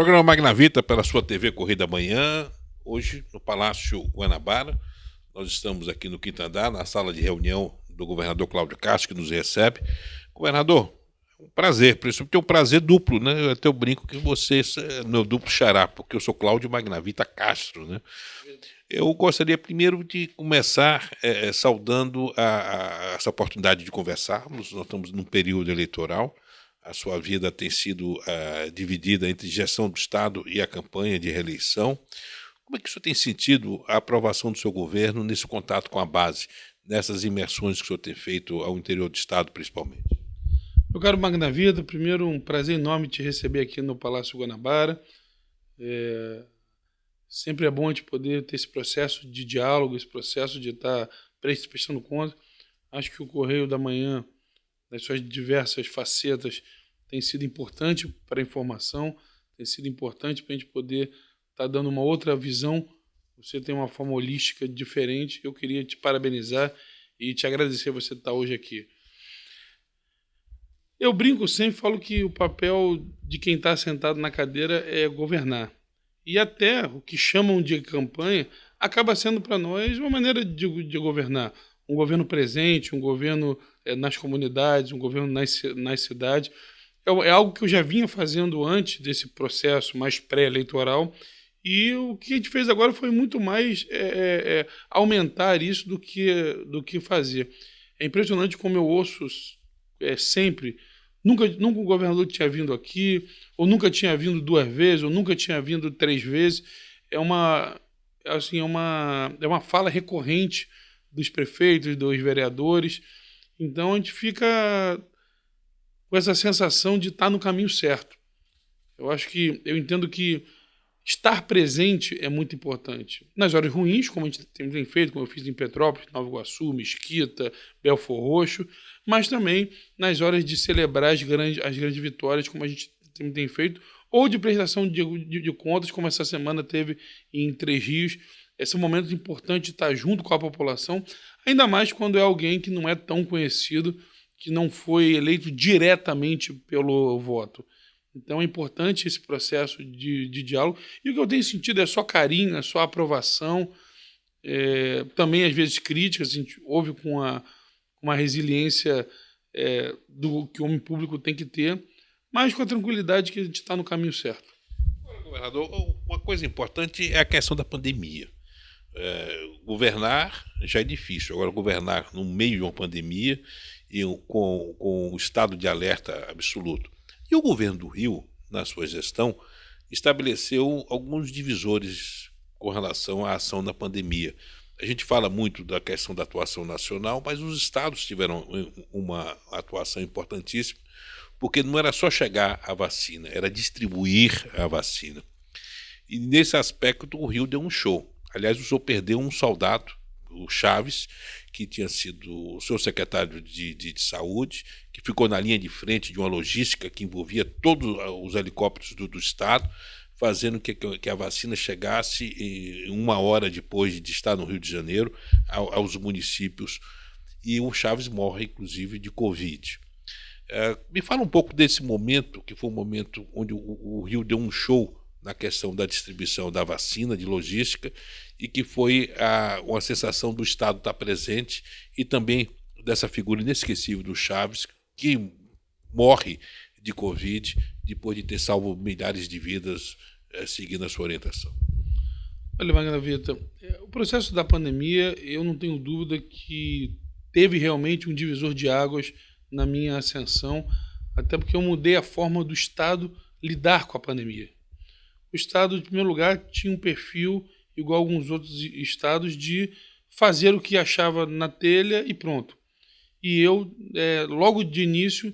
Programa Magnavita pela sua TV Corrida Manhã, hoje no Palácio Guanabara. Nós estamos aqui no quinto andar, na sala de reunião do governador Cláudio Castro, que nos recebe. Governador, é um prazer, por isso tem um prazer duplo, né? Eu até brinco que você é meu duplo xará, porque eu sou Cláudio Magnavita Castro, né? Eu gostaria primeiro de começar saudando essa oportunidade de conversarmos. Nós estamos num período eleitoral. A sua vida tem sido dividida entre gestão do Estado e a campanha de reeleição. Como é que o senhor tem sentido a aprovação do seu governo nesse contato com a base, nessas imersões que o senhor tem feito ao interior do Estado, principalmente? Meu caro Magnavita, primeiro um prazer enorme te receber aqui no Palácio Guanabara. Sempre é bom a gente poder ter esse processo de diálogo, esse processo de estar prestando conta. Acho que o Correio da Manhã, nas suas diversas facetas, tem sido importante para a informação, tem sido importante para a gente poder estar dando uma outra visão. Você tem uma forma holística diferente. Eu queria te parabenizar e te agradecer você estar hoje aqui. Eu brinco sempre, falo que o papel de quem está sentado na cadeira é governar. E até o que chamam de campanha acaba sendo para nós uma maneira de governar. Um governo presente, um governo nas comunidades, um governo nas cidades. É algo que eu já vinha fazendo antes desse processo mais pré-eleitoral, e o que a gente fez agora foi muito mais aumentar isso do que fazer. É impressionante como eu ouço sempre, nunca o governador tinha vindo aqui, ou nunca tinha vindo 2 vezes, ou nunca tinha vindo 3 vezes. É uma fala recorrente dos prefeitos, dos vereadores. Então a gente fica com essa sensação de estar no caminho certo. Eu entendo que estar presente é muito importante. Nas horas ruins, como a gente tem feito, como eu fiz em Petrópolis, Nova Iguaçu, Mesquita, Belfor Roxo, mas também nas horas de celebrar as grandes vitórias, como a gente tem feito, ou de prestação de contas, como essa semana teve em Três Rios. Esse é um momento importante de estar junto com a população, ainda mais quando é alguém que não é tão conhecido, que não foi eleito diretamente pelo voto. Então é importante esse processo de diálogo. E o que eu tenho sentido é só carinho, é só aprovação, também às vezes críticas. A gente ouve com uma resiliência do que o homem público tem que ter, mas com a tranquilidade que a gente está no caminho certo. Governador, uma coisa importante é a questão da pandemia. Governar já é difícil, agora governar no meio de uma pandemia e com o estado de alerta absoluto. E o governo do Rio, na sua gestão, estabeleceu alguns divisores com relação à ação na pandemia. A gente fala muito da questão da atuação nacional, mas os estados tiveram uma atuação importantíssima, porque não era só chegar a vacina, era distribuir a vacina. E nesse aspecto o Rio deu um show. Aliás, o senhor perdeu um soldado, o Chaves, que tinha sido o seu secretário de saúde, que ficou na linha de frente de uma logística que envolvia todos os helicópteros do estado, fazendo que a vacina chegasse 1 hora depois de estar no Rio de Janeiro aos municípios. E o Chaves morre, inclusive, de Covid. Me fala um pouco desse momento, que foi um momento onde o Rio deu um show na questão da distribuição da vacina, de logística, e que foi uma sensação do Estado estar presente, e também dessa figura inesquecível do Chaves, que morre de Covid depois de ter salvo milhares de vidas seguindo a sua orientação. Olha, Magnavita, o processo da pandemia, eu não tenho dúvida que teve realmente um divisor de águas na minha ascensão, até porque eu mudei a forma do Estado lidar com a pandemia. O Estado, em primeiro lugar, tinha um perfil, igual a alguns outros estados, de fazer o que achava na telha e pronto. E eu, logo de início,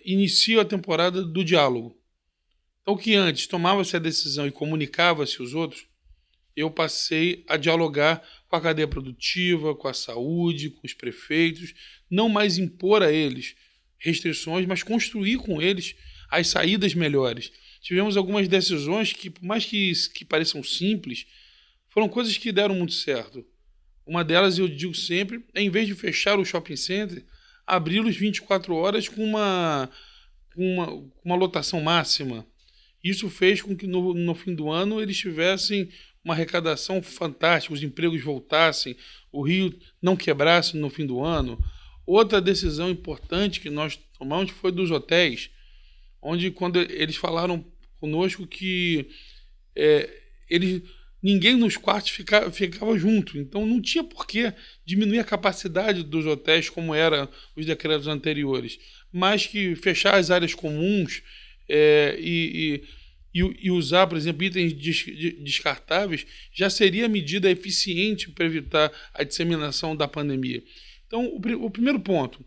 inicio a temporada do diálogo. Então, o que antes tomava-se a decisão e comunicava-se aos outros, eu passei a dialogar com a cadeia produtiva, com a saúde, com os prefeitos, não mais impor a eles restrições, mas construir com eles as saídas melhores. Tivemos algumas decisões que, por mais que pareçam simples, foram coisas que deram muito certo. Uma delas, eu digo sempre, é, em vez de fechar o shopping center, abri-los 24 horas com uma lotação máxima. Isso fez com que no fim do ano eles tivessem uma arrecadação fantástica, os empregos voltassem, o Rio não quebrasse no fim do ano. Outra decisão importante que nós tomamos foi dos hotéis, onde quando eles falaram conosco que ninguém nos quartos ficava junto, então não tinha por que diminuir a capacidade dos hotéis como eram os decretos anteriores, mas que fechar as áreas comuns e usar, por exemplo, itens descartáveis já seria medida eficiente para evitar a disseminação da pandemia. Então, o primeiro ponto,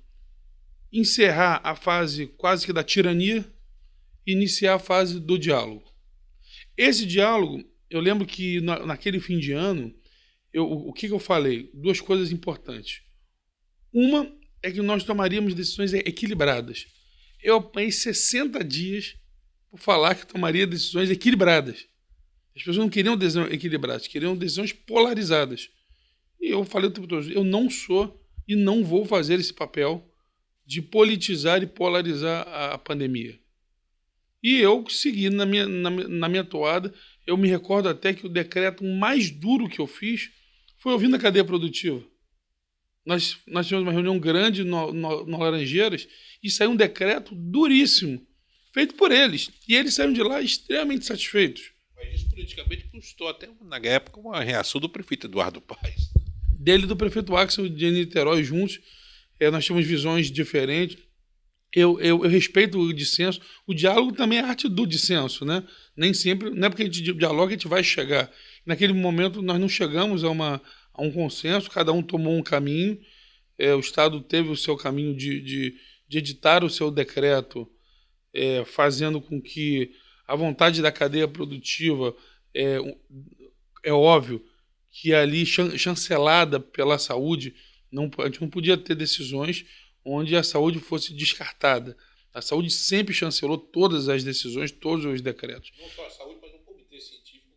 encerrar a fase quase que da tirania, iniciar a fase do diálogo. Esse diálogo, eu lembro que naquele fim de ano, o que eu falei? Duas coisas importantes. Uma é que nós tomaríamos decisões equilibradas. Eu apanhei 60 dias por falar que tomaria decisões equilibradas. As pessoas não queriam decisões equilibradas, queriam decisões polarizadas. E eu falei o tempo todo, eu não sou e não vou fazer esse papel de politizar e polarizar a pandemia. E eu segui na minha toada. Eu me recordo até que o decreto mais duro que eu fiz foi ouvindo a cadeia produtiva. Nós tivemos uma reunião grande no Laranjeiras e saiu um decreto duríssimo, feito por eles. E eles saíram de lá extremamente satisfeitos. Mas isso politicamente custou até, na época, uma reação do prefeito Eduardo Paes. Dele e do prefeito Axel de Niterói juntos, nós tínhamos visões diferentes. Eu respeito o dissenso. O diálogo também é arte do dissenso, né? Nem sempre, não é porque a gente dialoga que a gente vai chegar. Naquele momento nós não chegamos a um consenso, cada um tomou um caminho, o Estado teve o seu caminho de editar o seu decreto, fazendo com que a vontade da cadeia produtiva, é óbvio que ali chancelada pela saúde, a gente não podia ter decisões onde a saúde fosse descartada. A saúde sempre chancelou todas as decisões, todos os decretos. Não só a saúde, mas um comitê científico.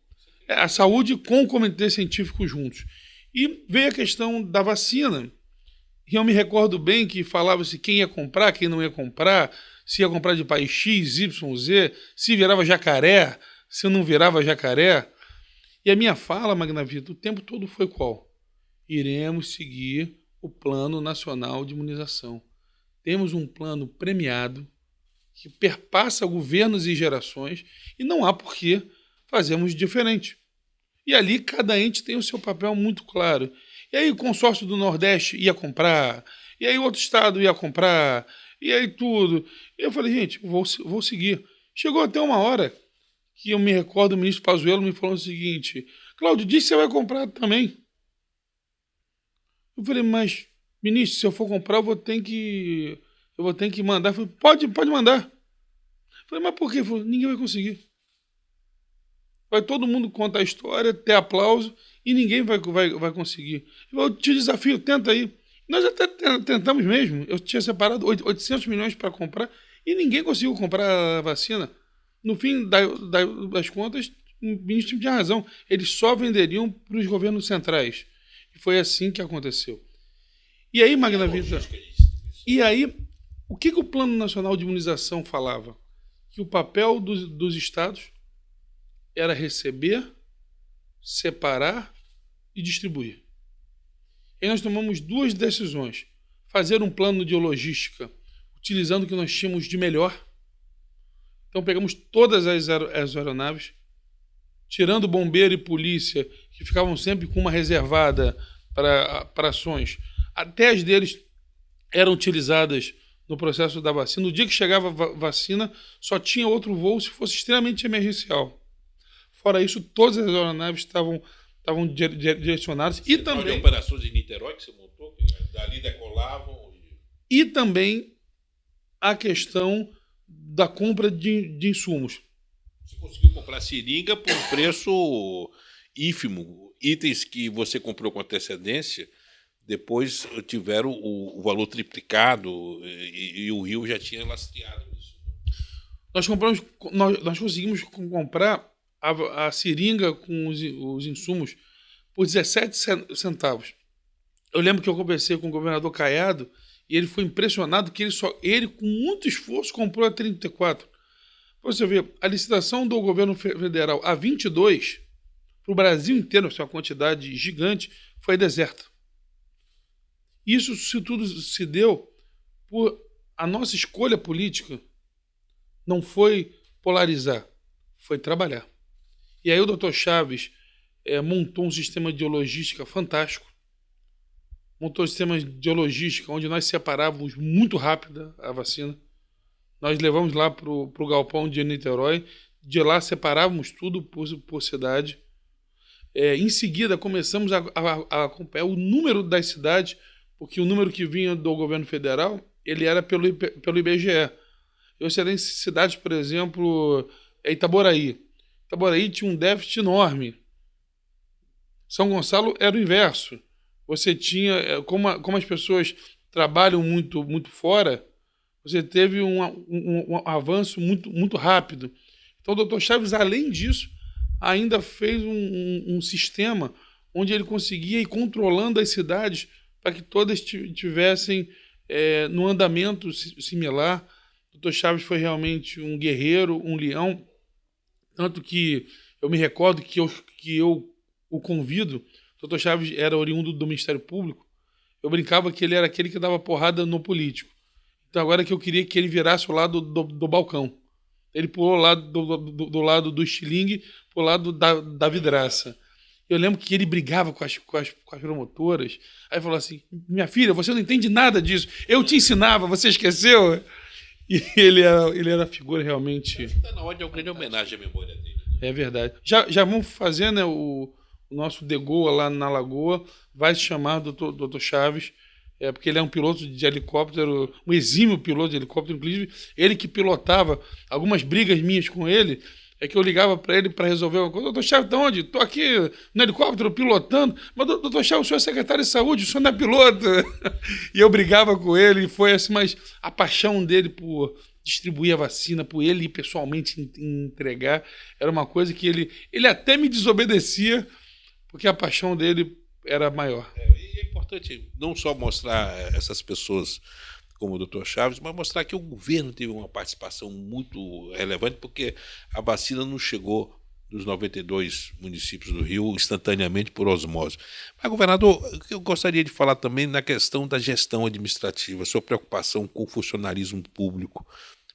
A saúde com o comitê científico juntos. E veio a questão da vacina. E eu me recordo bem que falava-se quem ia comprar, quem não ia comprar, se ia comprar de país X, Y, Z, se virava jacaré, se não virava jacaré. E a minha fala, Magna Vida, o tempo todo foi qual? Iremos seguir o Plano Nacional de Imunização. Temos um plano premiado que perpassa governos e gerações e não há por que fazermos diferente. E ali cada ente tem o seu papel muito claro. E aí o consórcio do Nordeste ia comprar, e aí outro estado ia comprar, e aí tudo. E eu falei, gente, vou seguir. Chegou até uma hora que eu me recordo, o ministro Pazuello me falou o seguinte, Cláudio, diz que você vai comprar também. Eu falei, mas, ministro, se eu for comprar, eu vou ter que mandar. Eu falei, pode mandar. Eu falei, mas por quê? Eu falei, ninguém vai conseguir. Vai todo mundo contar a história, ter aplauso, e ninguém vai conseguir. Eu te desafio, tenta aí. Nós até tentamos mesmo. Eu tinha separado 800 milhões para comprar, e ninguém conseguiu comprar a vacina. No fim das contas, o ministro tinha razão. Eles só venderiam para os governos centrais. E foi assim que aconteceu. E aí, Magna Vida... E aí, o que o Plano Nacional de Imunização falava? Que o papel dos estados era receber, separar e distribuir. E nós tomamos duas decisões. Fazer um plano de logística, utilizando o que nós tínhamos de melhor. Então pegamos todas as aeronaves, tirando bombeiro e polícia, que ficavam sempre com uma reservada para ações. Até as deles eram utilizadas no processo da vacina. No dia que chegava a vacina, só tinha outro voo se fosse extremamente emergencial. Fora isso, todas as aeronaves estavam direcionadas. E também operações em Niterói que você montou, que dali decolavam. E também a questão da compra de insumos. Você conseguiu comprar seringa por um preço ínfimo. Itens que você comprou com antecedência, depois tiveram o valor triplicado e o Rio já tinha lastreado isso. Nós conseguimos comprar a seringa com os insumos por 17 centavos. Eu lembro que eu conversei com o governador Caiado e ele foi impressionado que ele com muito esforço, comprou a 34. Você vê, a licitação do governo federal a 22, para o Brasil inteiro, essa quantidade gigante, foi deserta. Isso se tudo se deu por a nossa escolha política não foi polarizar, foi trabalhar. E aí o Dr. Chaves montou um sistema de logística fantástico, montou um sistema de logística onde nós separávamos muito rápido a vacina. Nós levamos lá para o galpão de Niterói, de lá separávamos tudo por cidade. Em seguida, começamos a acompanhar o número das cidades, porque o número que vinha do governo federal, ele era pelo IBGE. Eu sei em cidades, por exemplo, Itaboraí. Itaboraí tinha um déficit enorme. São Gonçalo era o inverso. Você tinha, como as pessoas trabalham muito, muito fora, você teve um avanço muito, muito rápido. Então, o Dr. Chaves, além disso, ainda fez um sistema onde ele conseguia ir controlando as cidades para que todas tivessem no andamento similar. O Dr. Chaves foi realmente um guerreiro, um leão, tanto que eu me recordo que eu o convido. O Dr. Chaves era oriundo do Ministério Público. Eu brincava que ele era aquele que dava porrada no político. Então agora que eu queria que ele virasse o lado do balcão. Ele pulou lá do lado do estilingue pro lado da vidraça. Eu lembro que ele brigava com as promotoras. Aí falou assim: minha filha, você não entende nada disso. Eu te ensinava, você esqueceu? E ele era figura realmente... Está na hora de uma grande homenagem à memória dele. Né? É verdade. Já vamos fazer, né, o nosso Degoa lá na Lagoa. Vai se chamar Dr. Chaves. Porque ele é um piloto de helicóptero, um exímio piloto de helicóptero, inclusive ele que pilotava algumas brigas minhas com ele, que eu ligava para ele para resolver uma coisa. Doutor Chaves, de onde? Estou aqui no helicóptero pilotando. Mas, doutor Chaves, o senhor é secretário de saúde, o senhor não é piloto. E eu brigava com ele, e foi assim, mas a paixão dele por distribuir a vacina, por ele ir pessoalmente entregar, era uma coisa que ele até me desobedecia, porque a paixão dele era maior. É importante não só mostrar essas pessoas como o Dr. Chaves, mas mostrar que o governo teve uma participação muito relevante, porque a vacina não chegou nos 92 municípios do Rio instantaneamente por osmose. Mas, governador, eu gostaria de falar também na questão da gestão administrativa, sua preocupação com o funcionalismo público.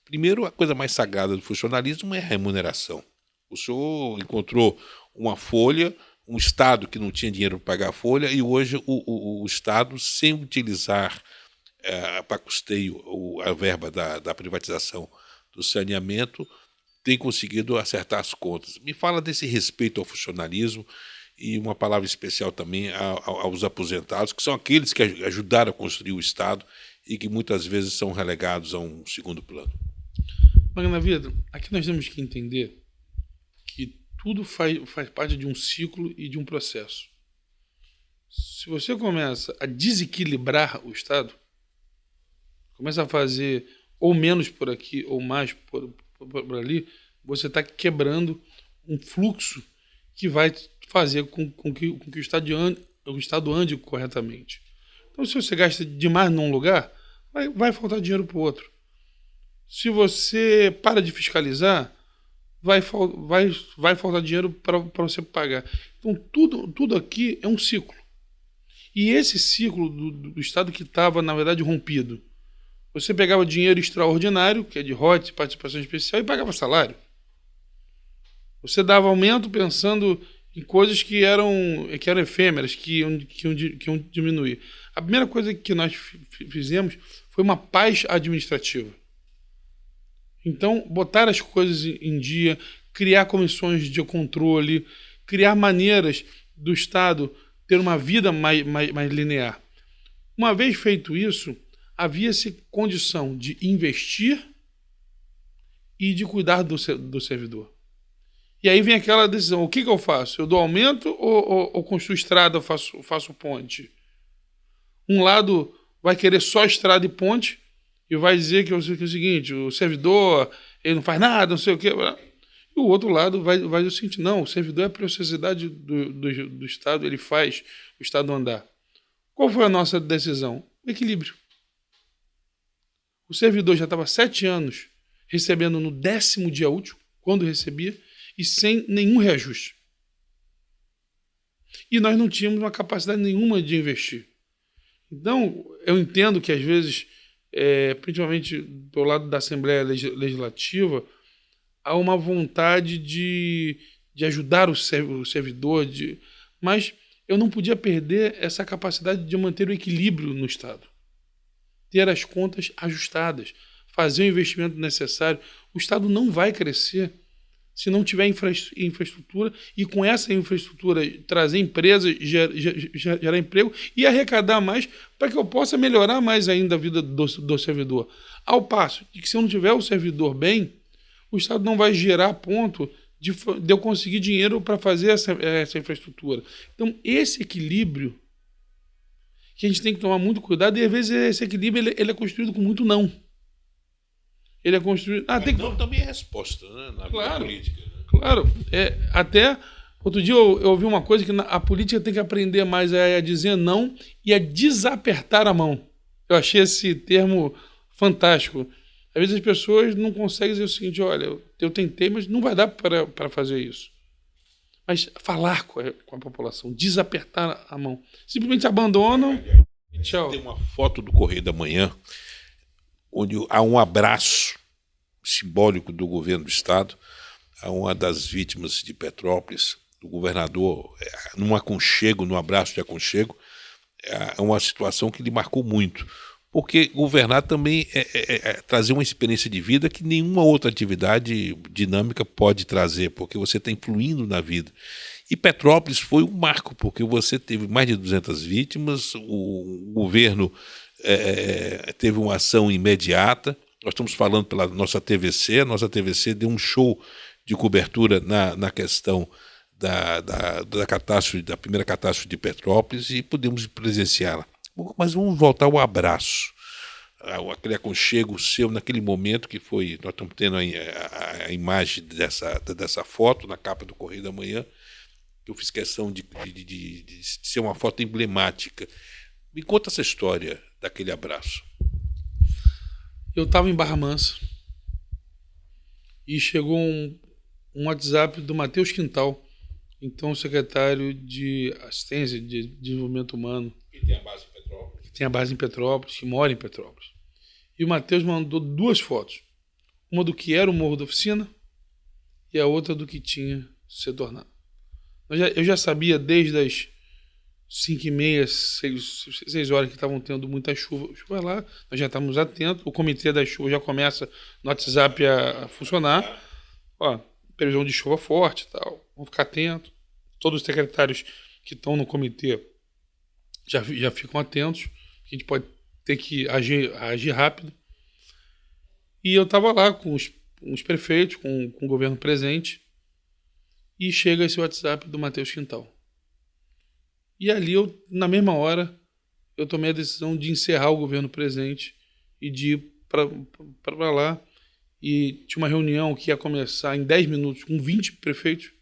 Primeiro, a coisa mais sagrada do funcionalismo é a remuneração. O senhor encontrou uma folha, um Estado que não tinha dinheiro para pagar a folha, e hoje o Estado, sem utilizar para custeio a verba da privatização do saneamento, tem conseguido acertar as contas. Me fala desse respeito ao funcionalismo e uma palavra especial também aos aposentados, que são aqueles que ajudaram a construir o Estado e que muitas vezes são relegados a um segundo plano. Magna Vida, aqui nós temos que entender que tudo faz parte de um ciclo e de um processo. Se você começa a desequilibrar o Estado, começa a fazer ou menos por aqui ou mais por ali, você está quebrando um fluxo que vai fazer com que o Estado ande corretamente. Então, se você gasta demais num lugar, vai faltar dinheiro para o outro. Se você para de fiscalizar, vai faltar dinheiro para você pagar. Então, tudo aqui é um ciclo. E esse ciclo do Estado que estava, na verdade, rompido. Você pegava dinheiro extraordinário, que é de royalties, participação especial, e pagava salário. Você dava aumento pensando em coisas que eram efêmeras, que iam diminuir. A primeira coisa que nós fizemos foi uma paz administrativa. Então, botar as coisas em dia, criar comissões de controle, criar maneiras do Estado ter uma vida mais linear. Uma vez feito isso, havia-se condição de investir e de cuidar do servidor. E aí vem aquela decisão: o que eu faço? Eu dou aumento ou construo estrada, faço ponte? Um lado vai querer só estrada e ponte e vai dizer que é o seguinte: o servidor ele não faz nada, não sei o quê. E o outro lado vai dizer o seguinte: não, o servidor é a preciosidade do Estado, ele faz o Estado andar. Qual foi a nossa decisão? O equilíbrio. O servidor já estava 7 anos recebendo no 10º dia útil, quando recebia, e sem nenhum reajuste. E nós não tínhamos uma capacidade nenhuma de investir. Então, eu entendo que, às vezes, principalmente do lado da Assembleia Legislativa, há uma vontade de ajudar o servidor, mas eu não podia perder essa capacidade de manter o equilíbrio no Estado. Ter as contas ajustadas, fazer o investimento necessário. O Estado não vai crescer se não tiver infraestrutura, e com essa infraestrutura trazer empresas, gerar emprego e arrecadar mais para que eu possa melhorar mais ainda a vida do servidor. Ao passo que, se eu não tiver o servidor bem, o Estado não vai gerar ponto de eu conseguir dinheiro para fazer essa infraestrutura. Então, esse equilíbrio que a gente tem que tomar muito cuidado, e às vezes esse equilíbrio ele é construído com muito não. Ele é construído... Não também é resposta, né? Na vida política. Né? Claro. Até outro dia eu ouvi uma coisa, que a política tem que aprender mais a dizer não e a desapertar a mão. Eu achei esse termo fantástico. Às vezes as pessoas não conseguem dizer o seguinte: olha, eu tentei, mas não vai dar para fazer isso. Mas falar com a população, desapertar a mão. Simplesmente abandonam e tchau. Tem uma foto do Correio da Manhã onde há um abraço simbólico do governo do Estado a uma das vítimas de Petrópolis, do governador, num aconchego, num abraço de aconchego. É uma situação que lhe marcou muito, porque governar também é trazer uma experiência de vida que nenhuma outra atividade dinâmica pode trazer, porque você está influindo na vida. E Petrópolis foi um marco, porque você teve mais de 200 vítimas, o governo teve uma ação imediata. Nós estamos falando pela nossa TVC, a nossa TVC deu um show de cobertura na questão da catástrofe, da primeira catástrofe de Petrópolis, e pudemos presenciá-la. Mas vamos voltar ao abraço, aquele aconchego seu naquele momento que foi... Nós estamos tendo a imagem dessa foto na capa do Correio da Manhã, que eu fiz questão de ser uma foto emblemática. Me conta essa história daquele abraço. Eu estava em Barra Mansa e chegou um WhatsApp do Matheus Quintal, então secretário de Assistência de Desenvolvimento Humano. Que tem a base em Petrópolis. Que tem a base em Petrópolis, que mora em Petrópolis. E o Matheus mandou 2 fotos. Uma do que era o Morro da Oficina e a outra do que tinha se tornado. Eu já sabia desde as 5h30, 6 horas que estavam tendo muita chuva lá. Nós já estávamos atentos. O comitê da chuva já começa no WhatsApp a funcionar. Ó, previsão de chuva forte e tal. Vamos ficar atentos. Todos os secretários que estão no comitê já ficam atentos. A gente pode ter que agir rápido. E eu estava lá com os prefeitos, com o governo presente. E chega esse WhatsApp do Matheus Quintal. E ali, na mesma hora, eu tomei a decisão de encerrar o governo presente e de ir para lá. E tinha uma reunião que ia começar em 10 minutos com 20 prefeitos.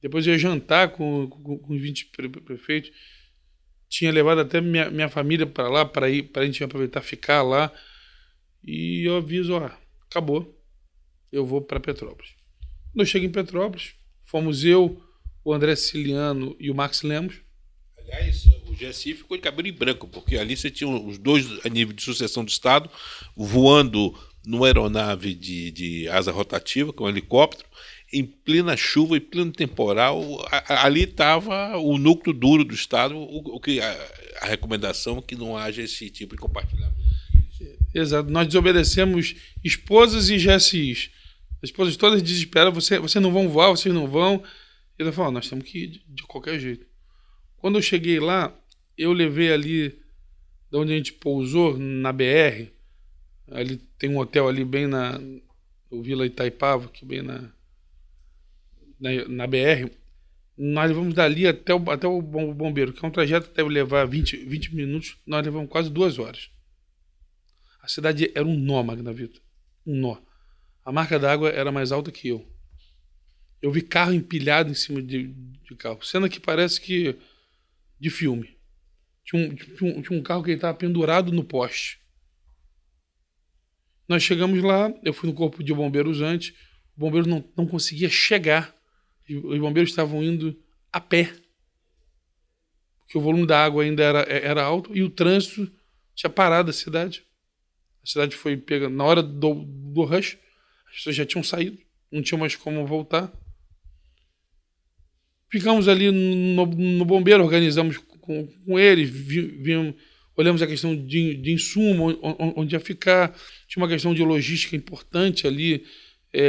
Depois eu ia jantar com 20 prefeitos. Tinha levado até minha família para lá, para a gente aproveitar, ficar lá. E eu aviso: acabou, eu vou para Petrópolis. Quando eu chego em Petrópolis, fomos eu, o André Siciliano e o Max Lemos. Aliás, o GSI ficou de cabelo em branco, porque ali você tinha os dois a nível de sucessão do Estado voando numa aeronave de asa rotativa, com um helicóptero, em plena chuva e pleno temporal. Ali estava o núcleo duro do Estado, a recomendação é que não haja esse tipo de compartilhamento. Exato. Nós desobedecemos esposas e GSIs. As esposas todas desesperadas: vocês não vão voar, vocês não vão. E ele falou: nós temos que ir de qualquer jeito. Quando eu cheguei lá, eu levei ali, de onde a gente pousou, na BR, ali tem um hotel ali bem no Vila Itaipava, que bem na BR. Nós levamos dali até o bombeiro, que é um trajeto que deve levar 20 minutos, nós levamos quase 2 horas. A cidade era um nó, Magna Vita, um nó. A marca d'água era mais alta que eu. Eu vi carro empilhado em cima de carro, cena que parece que de filme. Tinha um carro que estava pendurado no poste. Nós chegamos lá, eu fui no corpo de bombeiros antes, o bombeiro não conseguia chegar. Os bombeiros estavam indo a pé, porque o volume da água ainda era alto e o trânsito tinha parado a cidade. A cidade foi pega na hora do rush, as pessoas já tinham saído, não tinha mais como voltar. Ficamos ali no bombeiro, organizamos com eles, olhamos a questão de insumo, onde ia ficar. Tinha uma questão de logística importante ali,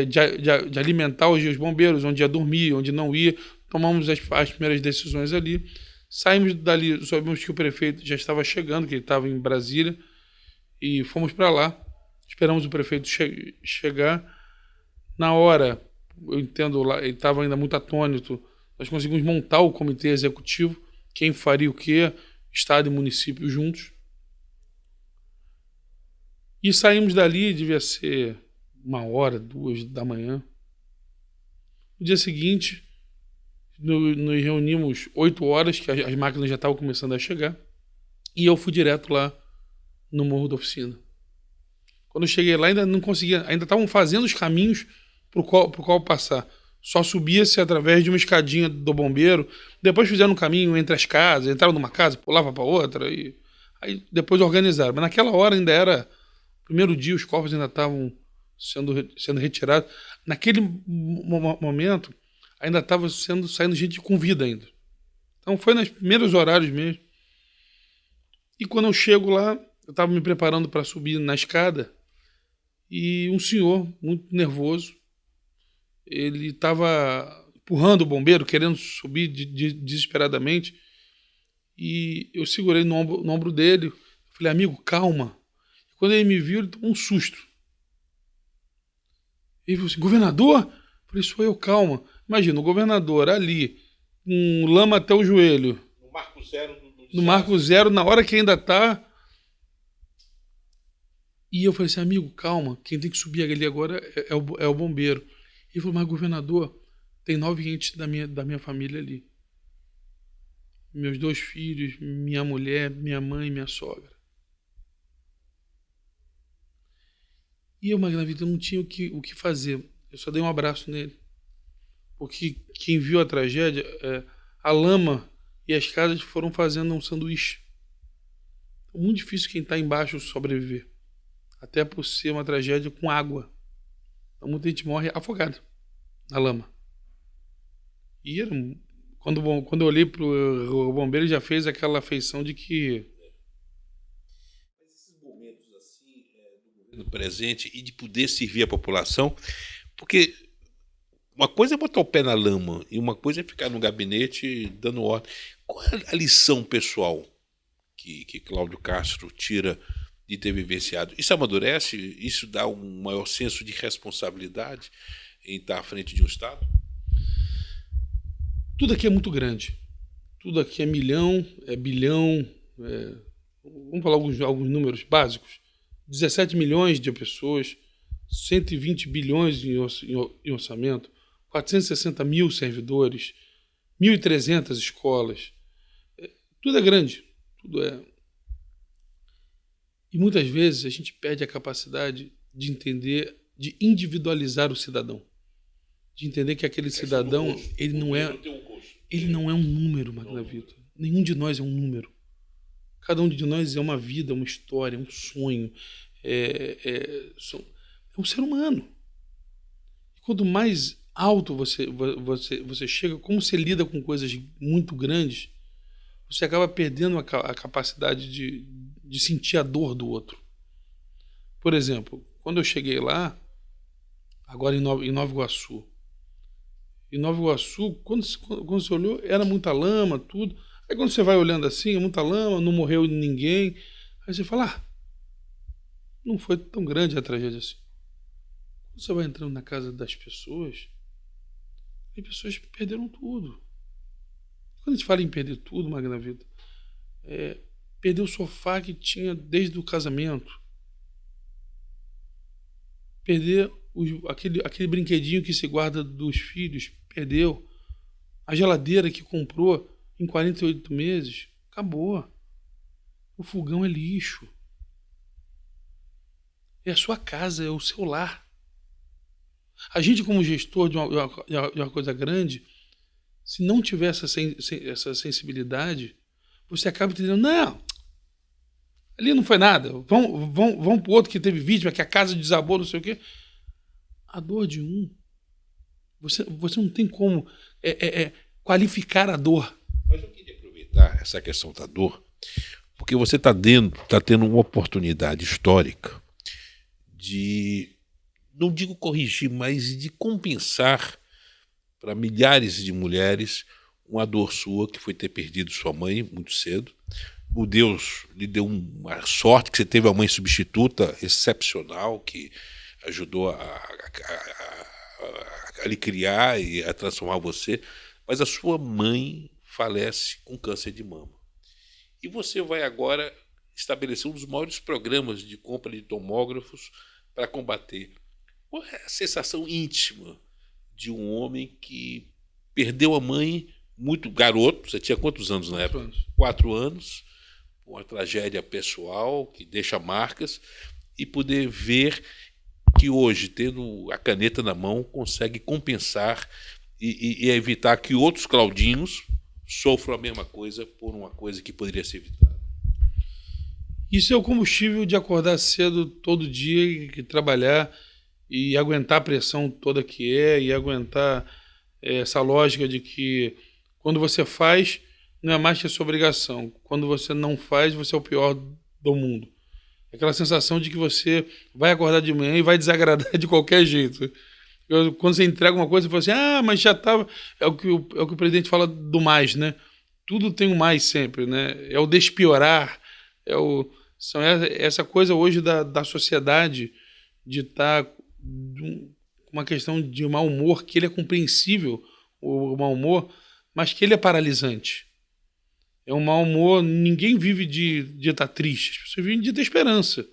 de alimentar os bombeiros, onde ia dormir, onde não ia. Tomamos as primeiras decisões ali. Saímos dali, soubemos que o prefeito já estava chegando, que ele estava em Brasília, e fomos para lá. Esperamos o prefeito chegar. Na hora, eu entendo lá, ele estava ainda muito atônito. Nós conseguimos montar o comitê executivo, quem faria o quê, Estado e município juntos. E saímos dali, devia ser 1h, 2 da manhã. No dia seguinte, nos reunimos 8 horas, que as máquinas já estavam começando a chegar, e eu fui direto lá no Morro da Oficina. Quando eu cheguei lá, ainda não conseguia, ainda estavam fazendo os caminhos por qual passar. Só subia-se através de uma escadinha do bombeiro. Depois fizeram um caminho entre as casas, entraram numa casa, pulavam para outra, e aí depois organizaram. Mas naquela hora ainda era primeiro dia, os corpos ainda estavam sendo retirados. Naquele momento, ainda estava saindo gente com vida ainda. Então foi nos primeiros horários mesmo. E quando eu chego lá, eu estava me preparando para subir na escada, e um senhor, muito nervoso, ele estava empurrando o bombeiro, querendo subir desesperadamente, e eu segurei no ombro dele, falei, amigo, calma. E quando ele me viu, ele tomou um susto. Ele falou assim, governador? Eu falei, sou eu, calma. Imagina, o governador ali, com lama até o joelho. No marco zero. No marco zero, na hora que ainda está. E eu falei assim, amigo, calma, quem tem que subir ali agora é o bombeiro. Ele falou, mas governador, tem 9 entes da minha família ali. Meus 2 filhos, minha mulher, minha mãe e minha sogra. E eu, na vida, não tinha o que fazer. Eu só dei um abraço nele. Porque quem viu a tragédia, a lama e as casas foram fazendo um sanduíche. É muito difícil quem está embaixo sobreviver. Até por ser uma tragédia com água. Então muita gente morre afogada na lama. E quando eu olhei para o bombeiro, ele já fez aquela feição de que... Mas esses momentos assim, do governo presente e de poder servir a população, porque uma coisa é botar o pé na lama e uma coisa é ficar no gabinete dando ordem. Qual é a lição pessoal que Cláudio Castro tira de ter vivenciado? Isso amadurece? Isso dá um maior senso de responsabilidade em estar à frente de um Estado? Tudo aqui é muito grande. Tudo aqui é milhão, é bilhão. Vamos falar alguns números básicos. 17 milhões de pessoas, 120 bilhões em orçamento, 460 mil servidores, 1.300 escolas. Tudo é grande. Tudo é... E muitas vezes a gente perde a capacidade de entender, de individualizar o cidadão. De entender que aquele cidadão, ele não é um número, Magna Vitor. Nenhum de nós é um número. Cada um de nós é uma vida, uma história, um sonho. É um ser humano. E quanto mais alto você chega, como você lida com coisas muito grandes, você acaba perdendo a capacidade de sentir a dor do outro. Por exemplo, quando eu cheguei lá, agora em Nova Iguaçu, quando você olhou, era muita lama, tudo. Aí quando você vai olhando assim, é muita lama, não morreu ninguém. Aí você fala, não foi tão grande a tragédia assim. Quando você vai entrando na casa das pessoas, as pessoas perderam tudo. Quando a gente fala em perder tudo, Magna Vida, perder o sofá que tinha desde o casamento. Perder aquele brinquedinho que se guarda dos filhos, perdeu. A geladeira que comprou em 48 meses, acabou. O fogão é lixo. é a sua casa, é o seu lar. A gente, como gestor de uma coisa grande, se não tiver essa sensibilidade, você acaba entendendo, não, ali não foi nada, vão para o outro que teve vítima, que a casa desabou, não sei o quê. A dor de um, você não tem como qualificar a dor. Mas eu queria aproveitar essa questão da dor, porque você está tendo uma oportunidade histórica de, não digo corrigir, mas de compensar para milhares de mulheres uma dor sua, que foi ter perdido sua mãe muito cedo. O Deus lhe deu uma sorte que você teve uma mãe substituta excepcional, que ajudou a lhe criar e a transformar você, mas a sua mãe falece com câncer de mama. E você vai agora estabelecer um dos maiores programas de compra de tomógrafos para combater. Qual é a sensação íntima de um homem que perdeu a mãe muito garoto? Você tinha quantos anos na época? 4 anos. Uma tragédia pessoal que deixa marcas, e poder ver que hoje, tendo a caneta na mão, consegue compensar e evitar que outros Claudinhos sofram a mesma coisa por uma coisa que poderia ser evitada. Isso é o combustível de acordar cedo todo dia e trabalhar e aguentar a pressão toda que é, e aguentar essa lógica de que quando você faz, não é mais que a sua obrigação. Quando você não faz, você é o pior do mundo. Aquela sensação de que você vai acordar de manhã e vai desagradar de qualquer jeito. Quando você entrega uma coisa, você fala assim, mas já estava... É o que o presidente fala do mais, né? Tudo tem um mais sempre, né? É o despiorar, são essa coisa hoje da sociedade de estar com uma questão de mau humor, que ele é compreensível, o mau humor, mas que ele é paralisante. É um mau humor, ninguém vive de estar triste, as pessoas vivem de ter esperança.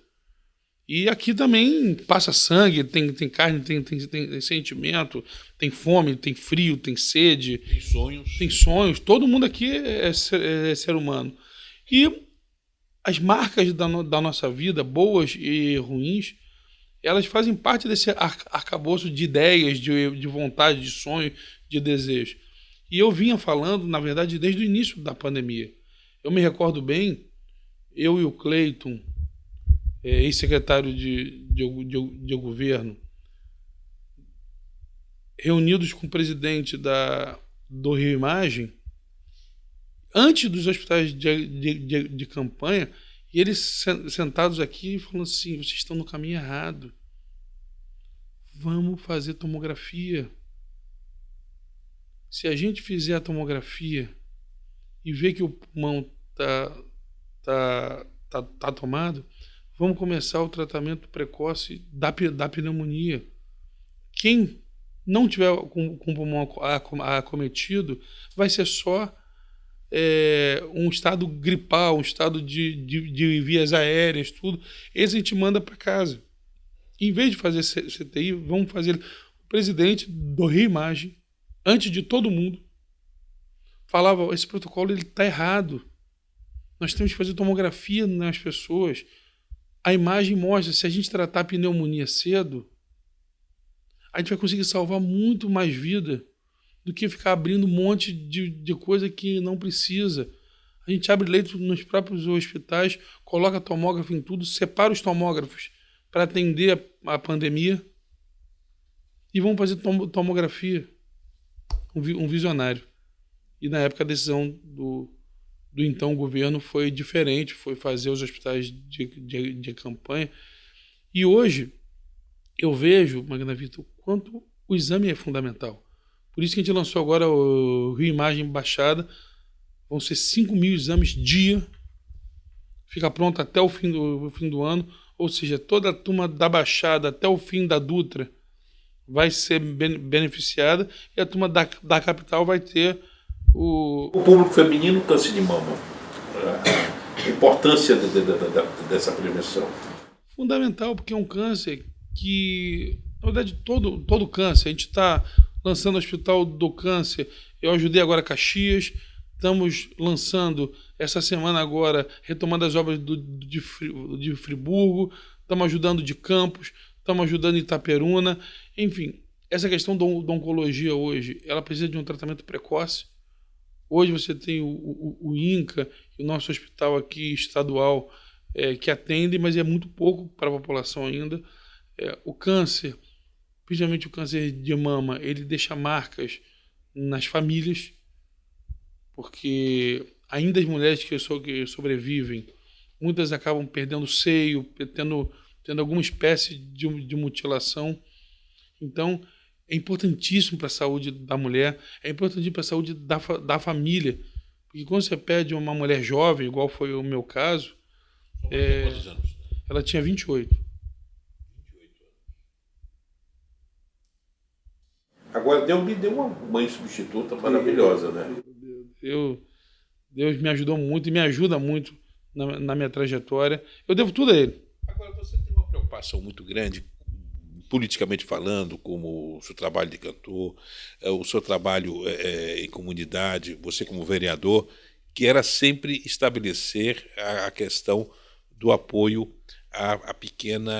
E aqui também passa sangue, tem carne, tem sentimento, tem fome, tem frio, tem sede. Tem sonhos. Tem sonhos, todo mundo aqui é ser humano. E as marcas da nossa vida, boas e ruins, elas fazem parte desse arcabouço de ideias, de vontade, de sonho, de desejo. E eu vinha falando, na verdade, desde o início da pandemia. Eu me recordo bem, eu e o Cleiton, ex-secretário de governo, reunidos com o presidente do Rio Imagem, antes dos hospitais de campanha, e eles sentados aqui falando assim, vocês estão no caminho errado. Vamos fazer tomografia. Se a gente fizer a tomografia e ver que o pulmão tá tomado, vamos começar o tratamento precoce da pneumonia. Quem não tiver com o pulmão acometido vai ser só um estado gripal, um estado de vias aéreas, tudo. Esse a gente manda para casa. Em vez de fazer CTI, vamos fazer... O presidente do Rio Imagem, antes de todo mundo, falava, esse protocolo está errado. Nós temos que fazer tomografia nas pessoas. A imagem mostra, se a gente tratar a pneumonia cedo, a gente vai conseguir salvar muito mais vida do que ficar abrindo um monte de coisa que não precisa. A gente abre leito nos próprios hospitais, coloca tomógrafo em tudo, separa os tomógrafos para atender a pandemia e vamos fazer tomografia. Um visionário. E na época a decisão do então governo foi diferente, foi fazer os hospitais de campanha. E hoje eu vejo, Magna Vitor, o quanto o exame é fundamental. Por isso que a gente lançou agora o Rio Imagem Baixada. Vão ser 5.000 exames dia. Fica pronto até o fim do ano. Ou seja, toda a turma da Baixada até o fim da Dutra vai ser beneficiada, e a turma da capital vai ter o público feminino, câncer de mama. A importância dessa prevenção. Fundamental, porque é um câncer que, na verdade, todo câncer, a gente está lançando o Hospital do Câncer, eu ajudei agora Caxias, estamos lançando essa semana agora, retomando as obras de Friburgo, estamos ajudando de Campos, estamos ajudando em Itaperuna. Enfim, essa questão da oncologia hoje, ela precisa de um tratamento precoce. Hoje você tem o INCA, o nosso hospital aqui estadual, que atende, mas é muito pouco para a população ainda. O câncer, principalmente o câncer de mama, ele deixa marcas nas famílias, porque ainda as mulheres que sobrevivem, muitas acabam perdendo o seio, tendo alguma espécie de mutilação. Então, é importantíssimo para a saúde da mulher, é importantíssimo para a saúde da família, porque quando você perde uma mulher jovem, igual foi o meu caso, Quantos anos? ela tinha 28. Agora, Deus me deu uma mãe substituta maravilhosa, né? Deus me ajudou muito e me ajuda muito na minha trajetória. Eu devo tudo a Ele. Agora, você tem uma preocupação muito grande, politicamente falando, como o seu trabalho de cantor, o seu trabalho em comunidade, você como vereador, que era sempre estabelecer a questão do apoio à pequena,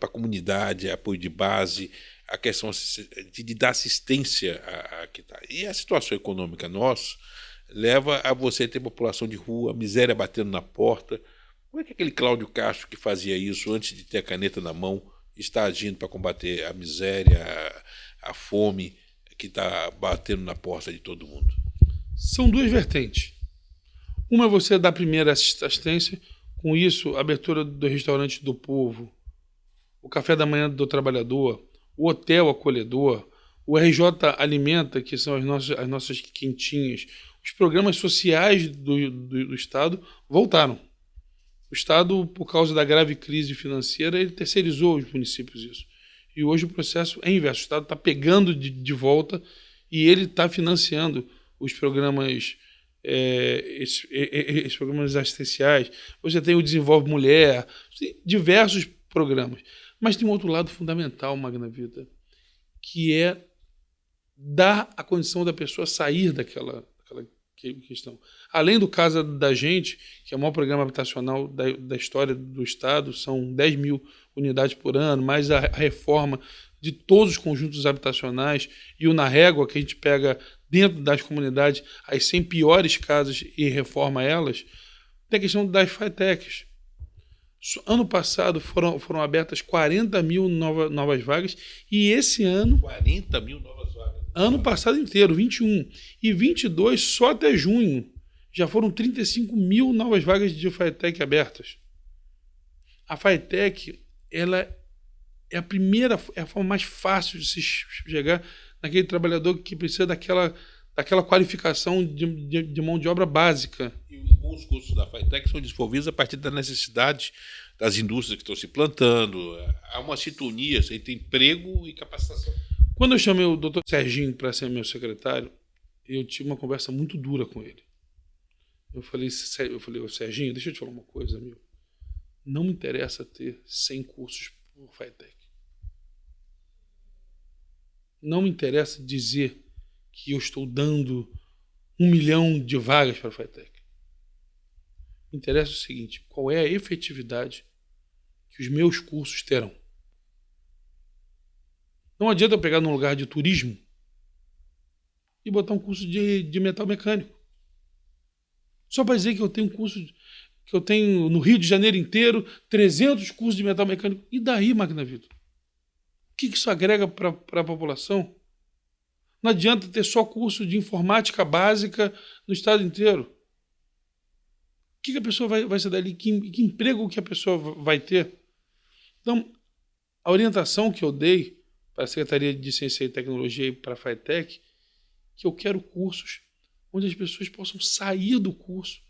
para a comunidade, apoio de base, a questão de dar assistência a que está. E a situação econômica nossa leva a você ter população de rua, miséria batendo na porta. Como é que aquele Cláudio Castro que fazia isso antes de ter a caneta na mão está agindo para combater a miséria, a fome que está batendo na porta de todo mundo? São duas vertentes. Uma é você dar primeira assistência, com isso, a abertura do restaurante do povo, o café da manhã do trabalhador, o hotel acolhedor, o RJ Alimenta, que são as nossas quentinhas, os programas sociais do Estado voltaram. O Estado, por causa da grave crise financeira, ele terceirizou aos municípios isso. E hoje o processo é inverso. O Estado está pegando de volta e ele está financiando os programas, esses programas assistenciais. Você tem o Desenvolve Mulher, diversos programas. Mas tem um outro lado fundamental, Magna Vida, que é dar a condição da pessoa sair daquela questão. Além do Casa da Gente, que é o maior programa habitacional da história do Estado, são 10 mil unidades por ano, mais a reforma de todos os conjuntos habitacionais e o Na Régua, que a gente pega dentro das comunidades as 100 piores casas e reforma elas. Tem a questão das FATECs. Ano passado foram abertas 40 mil novas vagas e esse ano... 40 mil novas vagas? Ano passado inteiro, 21. E 22, só até junho, já foram 35 mil novas vagas de FATEC abertas. A FATEC, ela é a forma mais fácil de se chegar naquele trabalhador que precisa daquela qualificação de mão de obra básica. E os cursos da FATEC são desenvolvidos a partir da necessidade das indústrias que estão se plantando. Há uma sintonia entre emprego e capacitação. Quando eu chamei o doutor Serginho para ser meu secretário, eu tive uma conversa muito dura com ele. Eu falei, Serginho, deixa eu te falar uma coisa, amigo. Não me interessa ter 100 cursos por FATEC. Não me interessa dizer que eu estou dando 1 milhão de vagas para a FATEC. Me interessa o seguinte, qual é a efetividade que os meus cursos terão? Não adianta eu pegar num lugar de turismo e botar um curso de metal mecânico. Só para dizer que eu tenho um curso, que eu tenho no Rio de Janeiro inteiro 300 cursos de metal mecânico. E daí, Magna Vida? O que isso agrega para a população? Não adianta ter só curso de informática básica no estado inteiro. O que a pessoa vai sair dali? Que emprego que a pessoa vai ter? Então, a orientação que eu dei para a Secretaria de Ciência e Tecnologia e para a FATEC, que eu quero cursos onde as pessoas possam sair do curso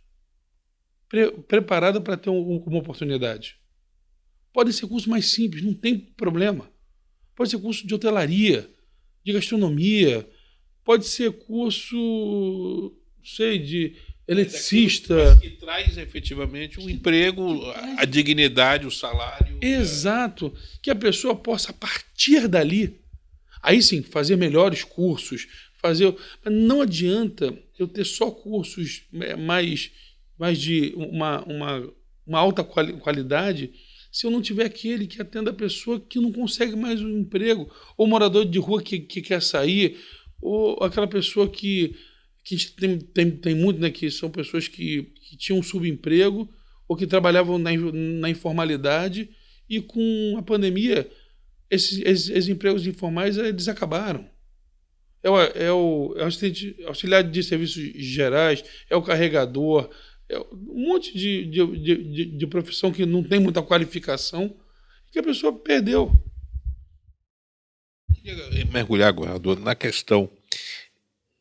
preparada para ter uma oportunidade. Pode ser curso mais simples, não tem problema. Pode ser curso de hotelaria, de gastronomia, pode ser curso, de eletricista. Mas que traz efetivamente um emprego, a dignidade, o salário. Exato. Que a pessoa possa, a partir dali, aí sim, fazer melhores cursos. Mas não adianta eu ter só cursos mais de uma alta qualidade se eu não tiver aquele que atenda a pessoa que não consegue mais um emprego, ou morador de rua que quer sair, ou aquela pessoa que a gente tem muito, né, que são pessoas que tinham um subemprego ou que trabalhavam na informalidade e com a pandemia esses empregos informais eles acabaram. É o auxiliar de serviços gerais, é o carregador, é um monte de profissão que não tem muita qualificação que a pessoa perdeu. Queria mergulhar, governador, na questão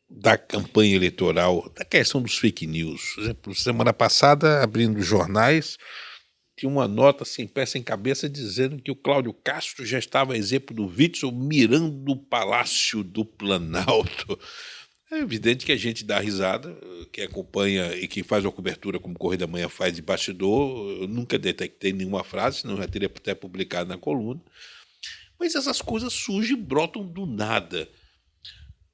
da campanha eleitoral, da questão dos fake news. Por exemplo, semana passada, abrindo os jornais, tinha uma nota sem pé sem cabeça dizendo que o Cláudio Castro já estava a exemplo do Witzel mirando o Palácio do Planalto. É evidente que a gente dá risada, quem acompanha e quem faz uma cobertura como Correio da Manhã faz de bastidor. Eu nunca detectei nenhuma frase, senão já teria até publicado na coluna. Mas essas coisas surgem e brotam do nada.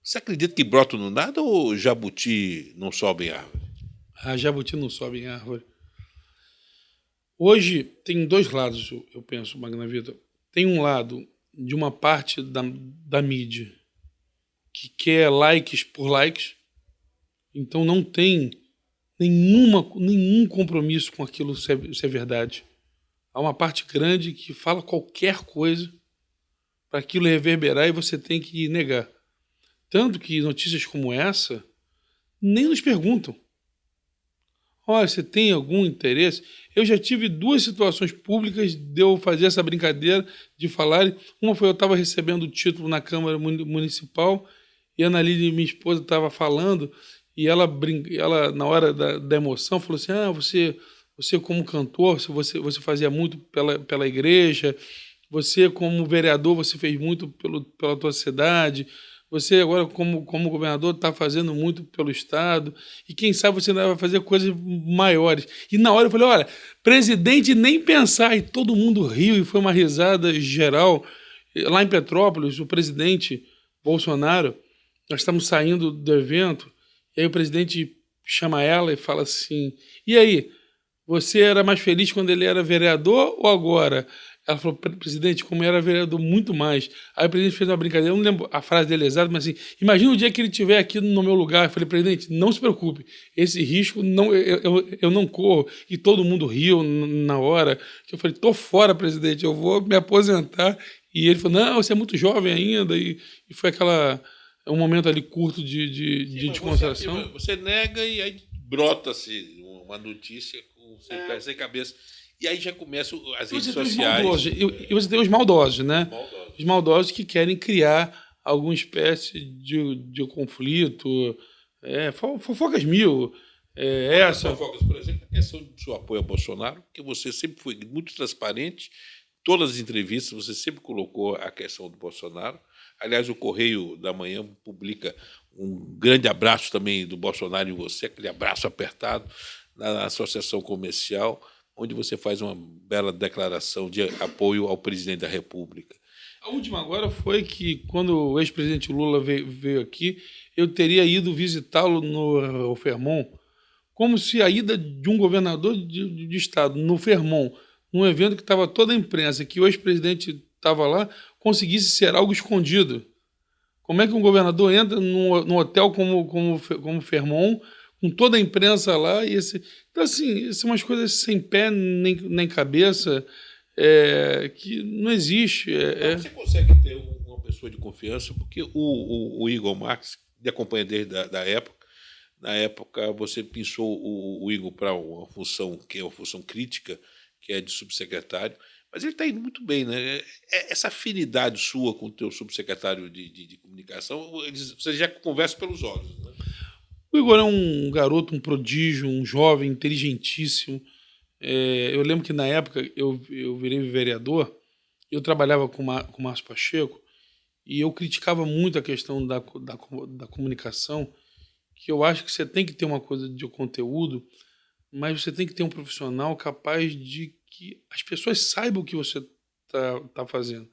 Você acredita que brotam do nada ou jabuti não sobe em árvore? Jabuti não sobe em árvore. Hoje tem dois lados, eu penso, Magna Vida. Tem um lado de uma parte da mídia que quer likes por likes, então não tem nenhum compromisso com aquilo ser verdade. Há uma parte grande que fala qualquer coisa para aquilo reverberar e você tem que negar. Tanto que notícias como essa nem nos perguntam. Olha, você tem algum interesse? Eu já tive duas situações públicas de eu fazer essa brincadeira de falar. Uma foi eu estava recebendo o título na Câmara Municipal e a Ana Lídia, minha esposa, estava falando e ela na hora da emoção, falou assim, você como cantor, você fazia muito pela igreja, você como vereador, você fez muito pela tua cidade, você agora como governador está fazendo muito pelo Estado e quem sabe você vai fazer coisas maiores. E na hora eu falei, olha, presidente nem pensar. E todo mundo riu e foi uma risada geral. Lá em Petrópolis, o presidente Bolsonaro, nós estamos saindo do evento e aí o presidente chama ela e fala assim, e aí, você era mais feliz quando ele era vereador ou agora? Ela falou, presidente, como era vereador, muito mais. Aí o presidente fez uma brincadeira, eu não lembro a frase dele exata, mas assim, imagina o dia que ele estiver aqui no meu lugar. Eu falei, presidente, não se preocupe, esse risco eu não corro. E todo mundo riu na hora. Eu falei, tô fora, presidente, eu vou me aposentar. E ele falou, não, você é muito jovem ainda. E foi um momento ali curto de descontração. Você nega e aí brota-se uma notícia com sem cabeça. E aí já começam as redes sociais. E você tem os maldosos, né? Os maldosos que querem criar alguma espécie de conflito, fofocas mil. Fofocas, por exemplo, a questão do seu apoio ao Bolsonaro, que você sempre foi muito transparente, todas as entrevistas você sempre colocou a questão do Bolsonaro. Aliás, o Correio da Manhã publica um grande abraço também do Bolsonaro em você, aquele abraço apertado na Associação Comercial, onde você faz uma bela declaração de apoio ao presidente da República. A última agora foi que, quando o ex-presidente Lula veio aqui, eu teria ido visitá-lo no Fermon, como se a ida de um governador de estado no Fermon, num evento que estava toda a imprensa, que o ex-presidente estava lá, conseguisse ser algo escondido. Como é que um governador entra num hotel como Fermon, com toda a imprensa lá? Então, assim, são umas coisas sem pé nem cabeça, que não existe. Você consegue ter uma pessoa de confiança, porque o Igor Marques, de acompanha desde da época, na época você pensou o Igor para uma função que é uma função crítica, que é de subsecretário, mas ele está indo muito bem, né? Essa afinidade sua com o teu subsecretário de comunicação, você já conversa pelos olhos, né? O Igor é um garoto, um prodígio, um jovem inteligentíssimo. Eu lembro que na época eu virei vereador, eu trabalhava com o Márcio Pacheco e eu criticava muito a questão da comunicação, que eu acho que você tem que ter uma coisa de conteúdo, mas você tem que ter um profissional capaz de que as pessoas saibam o que você tá fazendo.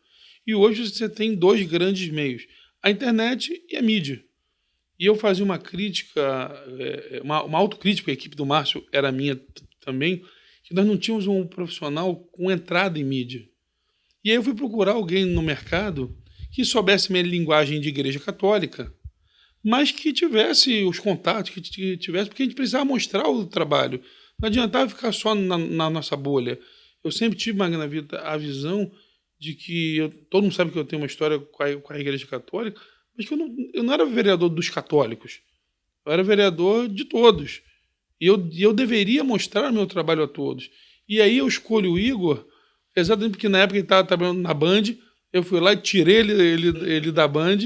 E hoje você tem dois grandes meios, a internet e a mídia. E eu fazia uma crítica, uma autocrítica, a equipe do Márcio era minha também, que nós não tínhamos um profissional com entrada em mídia. E aí eu fui procurar alguém no mercado que soubesse minha linguagem de igreja católica, mas que tivesse os contatos, que tivesse, porque a gente precisava mostrar o trabalho. Não adiantava ficar só na nossa bolha. Eu sempre tive, na vida, a visão de que todo mundo sabe que eu tenho uma história com a igreja católica, mas que eu não era vereador dos católicos. Eu era vereador de todos. E eu deveria mostrar meu trabalho a todos. E aí eu escolho o Igor, exatamente porque na época ele estava trabalhando na Band, eu fui lá e tirei ele da Band,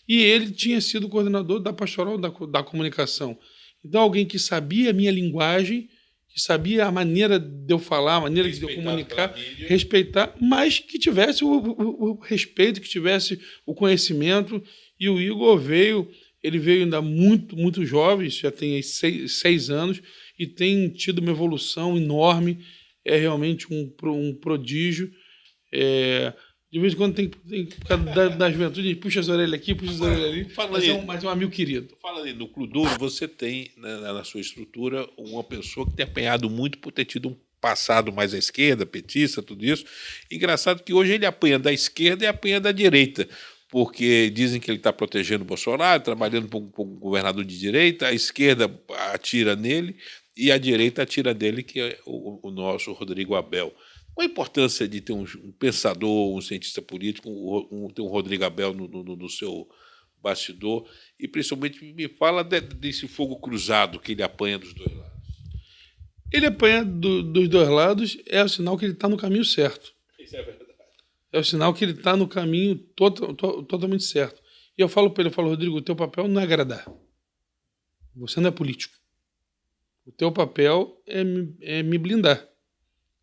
e ele tinha sido coordenador da pastoral da comunicação. Então alguém que sabia a minha linguagem, que sabia a maneira de eu falar, a maneira de eu comunicar, respeitar, mas que tivesse o respeito, que tivesse o conhecimento. E o Igor ele veio ainda muito jovem, já tem 6 anos, e tem tido uma evolução enorme, é realmente um prodígio. De vez em quando tem por causa da juventude, puxa as orelhas aqui, puxa as orelhas ali, mas é um amigo querido. Fala aí, no Clube Duro você tem, né, na sua estrutura, uma pessoa que tem apanhado muito por ter tido um passado mais à esquerda, petista, tudo isso. Engraçado que hoje ele apanha da esquerda e apanha da direita, porque dizem que ele está protegendo o Bolsonaro, trabalhando para um governador de direita, a esquerda atira nele e a direita atira dele, que é o nosso Rodrigo Abel. Qual a importância de ter um pensador, um cientista político, ter um Rodrigo Abel no seu bastidor? E, principalmente, me fala desse fogo cruzado que ele apanha dos dois lados. Ele apanha dos dois lados, é o sinal que ele está no caminho certo. Isso é verdade. É o sinal que ele está no caminho totalmente certo. E eu falo para ele, Rodrigo, o teu papel não é agradar. Você não é político. O teu papel é me blindar.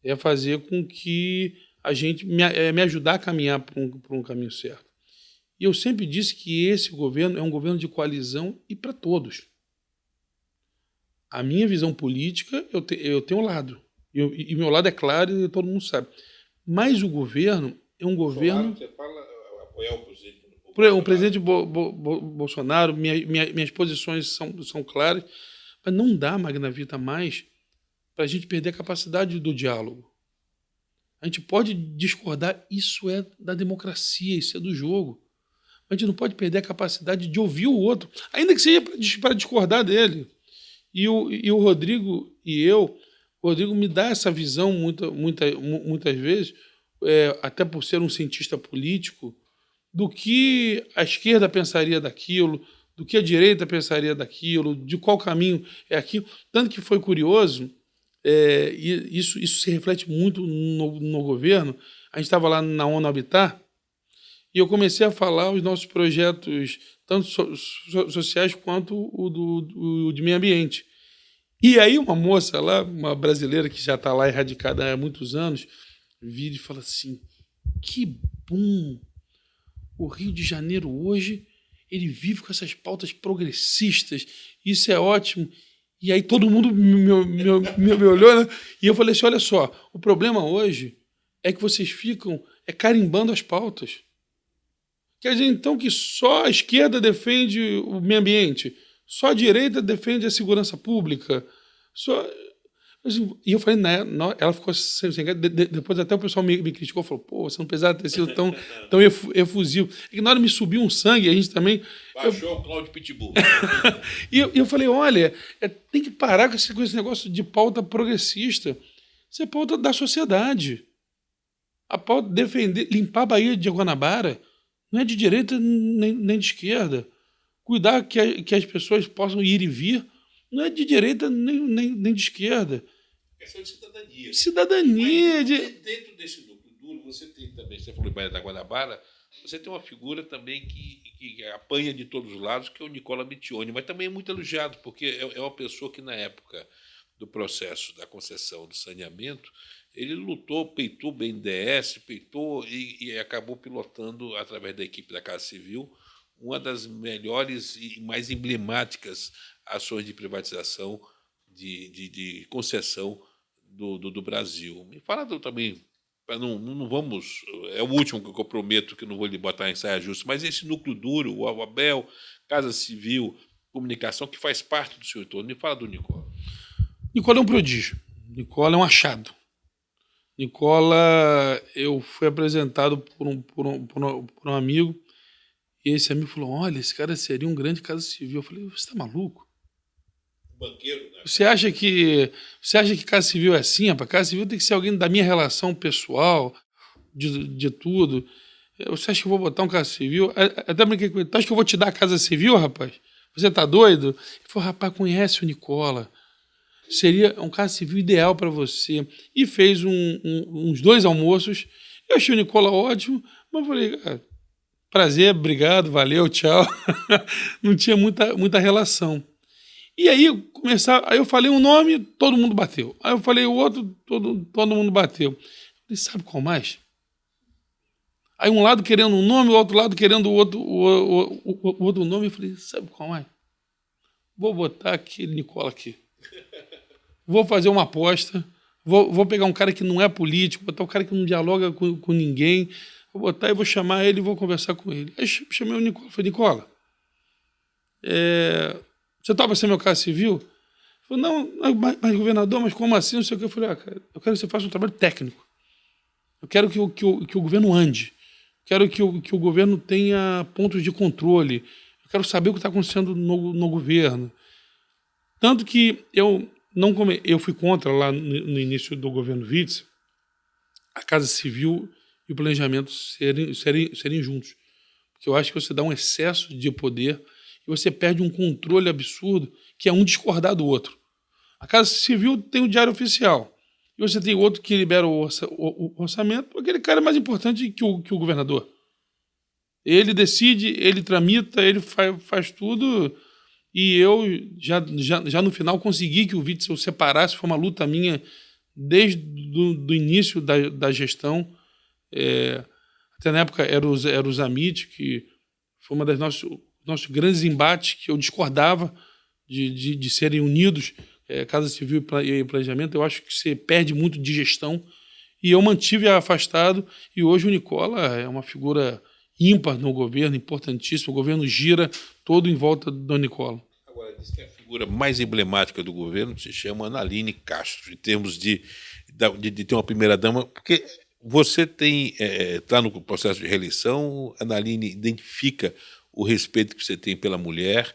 É fazer com que a gente me ajudar a caminhar para um caminho certo. E eu sempre disse que esse governo é um governo de coalizão e para todos. A minha visão política, eu tenho um lado. E meu lado é claro e todo mundo sabe. Mas o governo é um governo... Você fala apoiar o presidente... O presidente Bolsonaro, minhas posições são claras, mas não dá, Magna Vita, mais para a gente perder a capacidade do diálogo. A gente pode discordar, isso é da democracia, isso é do jogo. A gente não pode perder a capacidade de ouvir o outro, ainda que seja para discordar dele. E o Rodrigo o Rodrigo me dá essa visão muitas vezes, até por ser um cientista político, do que a esquerda pensaria daquilo, do que a direita pensaria daquilo, de qual caminho é aquilo. Tanto que foi curioso, isso se reflete muito no governo. A gente estava lá na ONU Habitat e eu comecei a falar os nossos projetos, tanto sociais quanto o de meio ambiente. E aí uma moça lá, uma brasileira que já está lá erradicada há muitos anos, vira e fala assim, que bom, o Rio de Janeiro hoje ele vive com essas pautas progressistas, isso é ótimo. E aí todo mundo me olhou, né? E eu falei assim, olha só, o problema hoje é que vocês ficam carimbando as pautas. Quer dizer, então, que só a esquerda defende o meio ambiente, só a direita defende a segurança pública. E eu falei, não, ela ficou sem depois até o pessoal me criticou, falou, pô, você não precisava ter sido tão efusivo. É que na hora me subiu um sangue, a gente também... Baixou o Cláudio Pitbull. E eu falei, olha, tem que parar com esse negócio de pauta progressista. Isso é pauta da sociedade. A pauta de defender, limpar a Baía de Guanabara não é de direita nem de esquerda. Cuidar que as pessoas possam ir e vir não é de direita nem de esquerda. É só de cidadania. Cidadania. Mas, dentro desse núcleo duro, você tem também, você falou em Baía da Guanabara, você tem uma figura também que apanha de todos os lados, que é o Nicola Mittioni, mas também é muito elogiado, porque é uma pessoa que, na época do processo da concessão do saneamento, ele lutou, peitou o BNDES, peitou e acabou pilotando, através da equipe da Casa Civil, uma das melhores e mais emblemáticas ações de privatização, de concessão do Brasil. Me fala também, não vamos... É o último que eu prometo que não vou lhe botar em saia justa, mas esse núcleo duro, o Abel, Casa Civil, comunicação, que faz parte do seu entorno. Me fala do Nicola. Nicola é um prodígio. Nicola é um achado. Nicola, eu fui apresentado por um amigo, e esse amigo falou, olha, esse cara seria um grande Casa Civil. Eu falei, você tá maluco? Banqueiro, né? Você acha que Casa Civil é assim, rapaz? Casa Civil tem que ser alguém da minha relação pessoal, de tudo. Você acha que eu vou botar um Casa Civil? Até brinquei com ele, tu acha que eu vou te dar a Casa Civil, rapaz? Você tá doido? Ele falou, rapaz, conhece o Nicola. Seria um Casa Civil ideal para você. E fez uns 2 almoços. Eu achei o Nicola ótimo, mas eu falei, prazer, obrigado, valeu, tchau. Não tinha muita relação. E aí, aí eu falei um nome, todo mundo bateu. Aí eu falei o outro, todo mundo bateu. Eu falei, sabe qual mais? Aí um lado querendo um nome, o outro lado querendo o outro nome. Eu falei, sabe qual mais? Vou botar aquele Nicola aqui. Vou fazer uma aposta. Vou pegar um cara que não é político, botar um cara que não dialoga com ninguém. Vou botar e vou chamar ele e vou conversar com ele. Aí chamei o Nicola. Falei, Nicola, você topa ser meu Casa Civil? Ele falou, não, mas governador, mas como assim? Não sei o que. Eu falei, cara, eu quero que você faça um trabalho técnico. Eu quero que o governo ande. Quero que o governo tenha pontos de controle. Eu quero saber o que está acontecendo no governo. Tanto que eu fui contra, lá no início do governo Witzel, a Casa Civil e o planejamento serem juntos. Porque eu acho que você dá um excesso de poder e você perde um controle absurdo, que é um discordar do outro. A Casa Civil tem o Diário Oficial. E você tem outro que libera o orçamento, aquele cara é mais importante que o governador. Ele decide, ele tramita, ele faz tudo. E eu já no final consegui que o Witzel separasse, foi uma luta minha desde do início da gestão. Até na época era o Zamit, que foi uma das nossos grandes embates, que eu discordava de serem unidos, Casa Civil e Planejamento. Eu acho que você perde muito de gestão. E eu mantive afastado, e hoje o Nicola é uma figura ímpar no governo, importantíssimo. O governo gira todo em volta do Nicola. Agora, diz que a figura mais emblemática do governo se chama Analine Castro, em termos de ter uma primeira-dama, porque você está no processo de reeleição, Analine identifica o respeito que você tem pela mulher,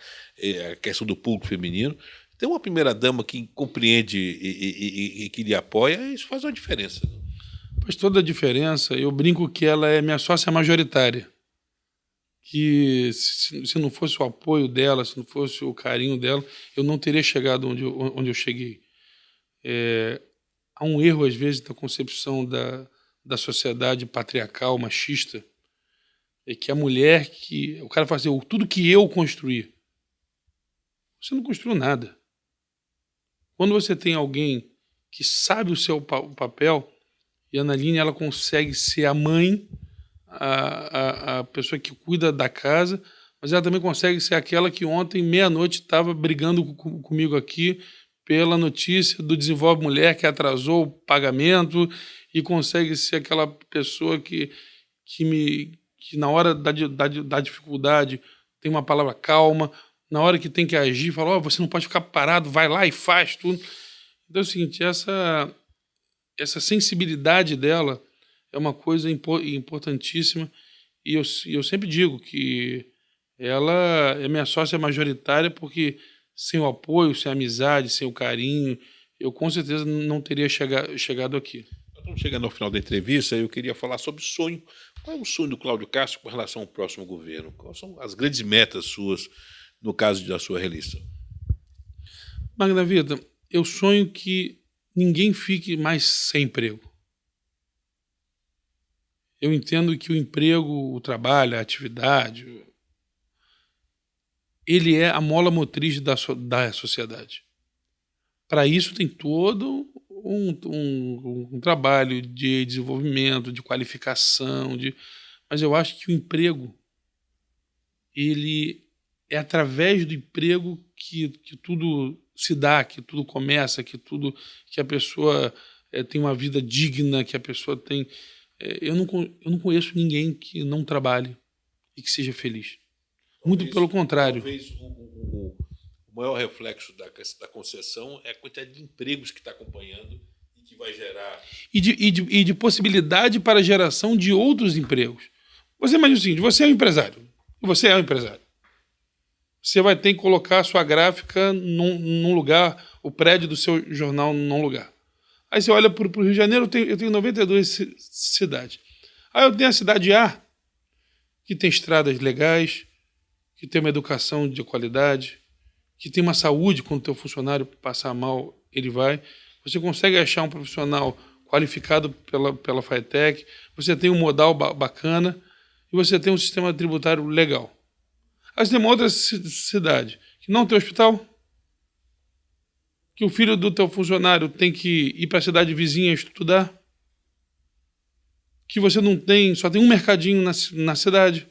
a questão do público feminino. Tem uma primeira-dama que compreende e que lhe apoia, isso faz uma diferença. Faz toda a diferença. Eu brinco que ela é minha sócia majoritária. Que se não fosse o apoio dela, se não fosse o carinho dela, eu não teria chegado onde eu cheguei. Há um erro, às vezes, da concepção da sociedade patriarcal, machista, é que a mulher, o cara fala assim, tudo que eu construí. Você não construiu nada. Quando você tem alguém que sabe o seu papel, e a Analine, ela consegue ser a mãe, a pessoa que cuida da casa, mas ela também consegue ser aquela que ontem, meia-noite, estava brigando comigo aqui pela notícia do Desenvolve Mulher, que atrasou o pagamento, e consegue ser aquela pessoa que na hora da dificuldade tem uma palavra calma, na hora que tem que agir, fala, você não pode ficar parado, vai lá e faz tudo. Então é o seguinte, essa sensibilidade dela é uma coisa importantíssima, e eu sempre digo que ela é minha sócia majoritária, porque sem o apoio, sem a amizade, sem o carinho, eu com certeza não teria chegado aqui. Estamos chegando ao final da entrevista, eu queria falar sobre sonho. Qual é o sonho do Cláudio Castro com relação ao próximo governo? Quais são as grandes metas suas no caso da sua reeleição? Magna Vida, eu sonho que ninguém fique mais sem emprego. Eu entendo que o emprego, o trabalho, a atividade, ele é a mola motriz da sociedade. Para isso tem todo um trabalho de desenvolvimento, de qualificação, mas eu acho que o emprego, ele é através do emprego que tudo se dá, que tudo começa, que a pessoa tem uma vida digna, que a pessoa tem... Eu não conheço ninguém que não trabalhe e que seja feliz. Muito pelo contrário. Talvez o maior reflexo da concessão é a quantidade de empregos que está acompanhando e que vai gerar... E de possibilidade para a geração de outros empregos. Você imagina o seguinte, você é um empresário. Você é um empresário. Você vai ter que colocar a sua gráfica num lugar, o prédio do seu jornal num lugar. Aí você olha para o Rio de Janeiro, eu tenho 92 cidades. Aí eu tenho a cidade A, que tem estradas legais, que tem uma educação de qualidade, que tem uma saúde, quando o teu funcionário passar mal, ele vai. Você consegue achar um profissional qualificado pela FATEC, você tem um modal bacana e você tem um sistema tributário legal. Aí você tem uma outra cidade que não tem hospital, que o filho do teu funcionário tem que ir para a cidade vizinha estudar, que você não tem, só tem um mercadinho na cidade,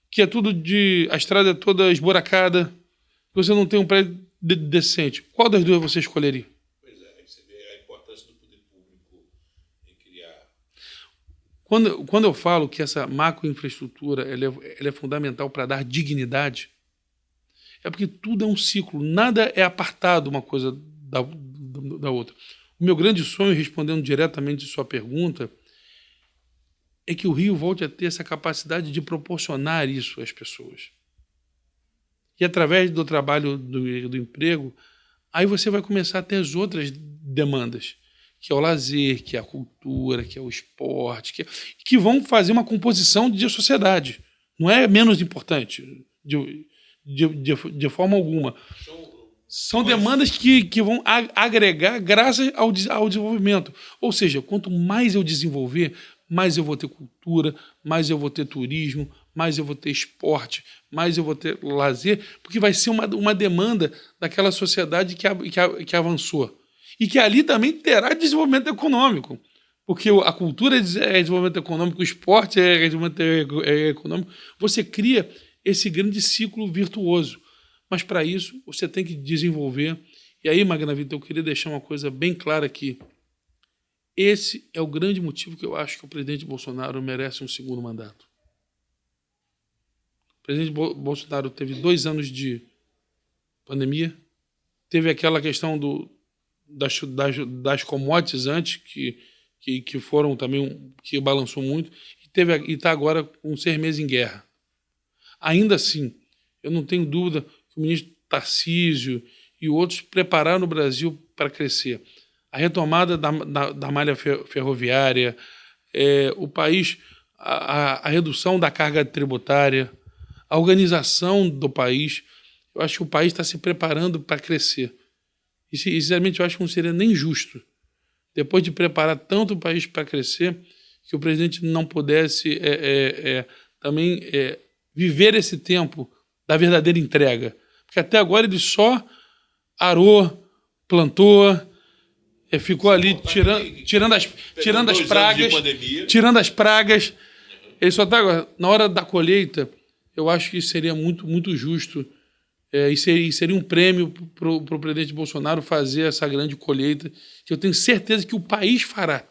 que é tudo a estrada é toda esburacada, que você não tem um prédio decente. Qual das duas você escolheria? Pois é, aí você vê a importância do poder público em criar... Quando eu falo que essa macroinfraestrutura ela é fundamental para dar dignidade, é porque tudo é um ciclo, nada é apartado uma coisa da outra. O meu grande sonho, respondendo diretamente a sua pergunta, é que o Rio volte a ter essa capacidade de proporcionar isso às pessoas. E através do trabalho do emprego, aí você vai começar a ter as outras demandas, que é o lazer, que é a cultura, que é o esporte, que vão fazer uma composição de sociedade. Não é menos importante, de forma alguma. São demandas que vão agregar graças ao desenvolvimento. Ou seja, quanto mais eu desenvolver, mais eu vou ter cultura, mais eu vou ter turismo, mais eu vou ter esporte, mais eu vou ter lazer, porque vai ser uma demanda daquela sociedade que avançou. E que ali também terá desenvolvimento econômico, porque a cultura é desenvolvimento econômico, o esporte é desenvolvimento econômico. Você cria esse grande ciclo virtuoso. Mas para isso você tem que desenvolver. E aí, Magna Vida, eu queria deixar uma coisa bem clara aqui. Esse é o grande motivo que eu acho que o presidente Bolsonaro merece um segundo mandato. O presidente Bolsonaro teve 2 anos de pandemia, teve aquela questão das commodities antes, que foram também, que balançou muito, e está agora com 6 meses em guerra. Ainda assim, eu não tenho dúvida que o ministro Tarcísio e outros prepararam o Brasil para crescer. A retomada da malha ferroviária, o país, a redução da carga tributária, a organização do país. Eu acho que o país está se preparando para crescer. E, sinceramente, eu acho que não seria nem justo, depois de preparar tanto o país para crescer, que o presidente não pudesse também viver esse tempo da verdadeira entrega. Porque até agora ele só arou, plantou, ficou ali tirando as pragas. Ele só está agora. Na hora da colheita, eu acho que seria muito, muito justo e seria um prêmio para o presidente Bolsonaro fazer essa grande colheita, que eu tenho certeza que o país fará.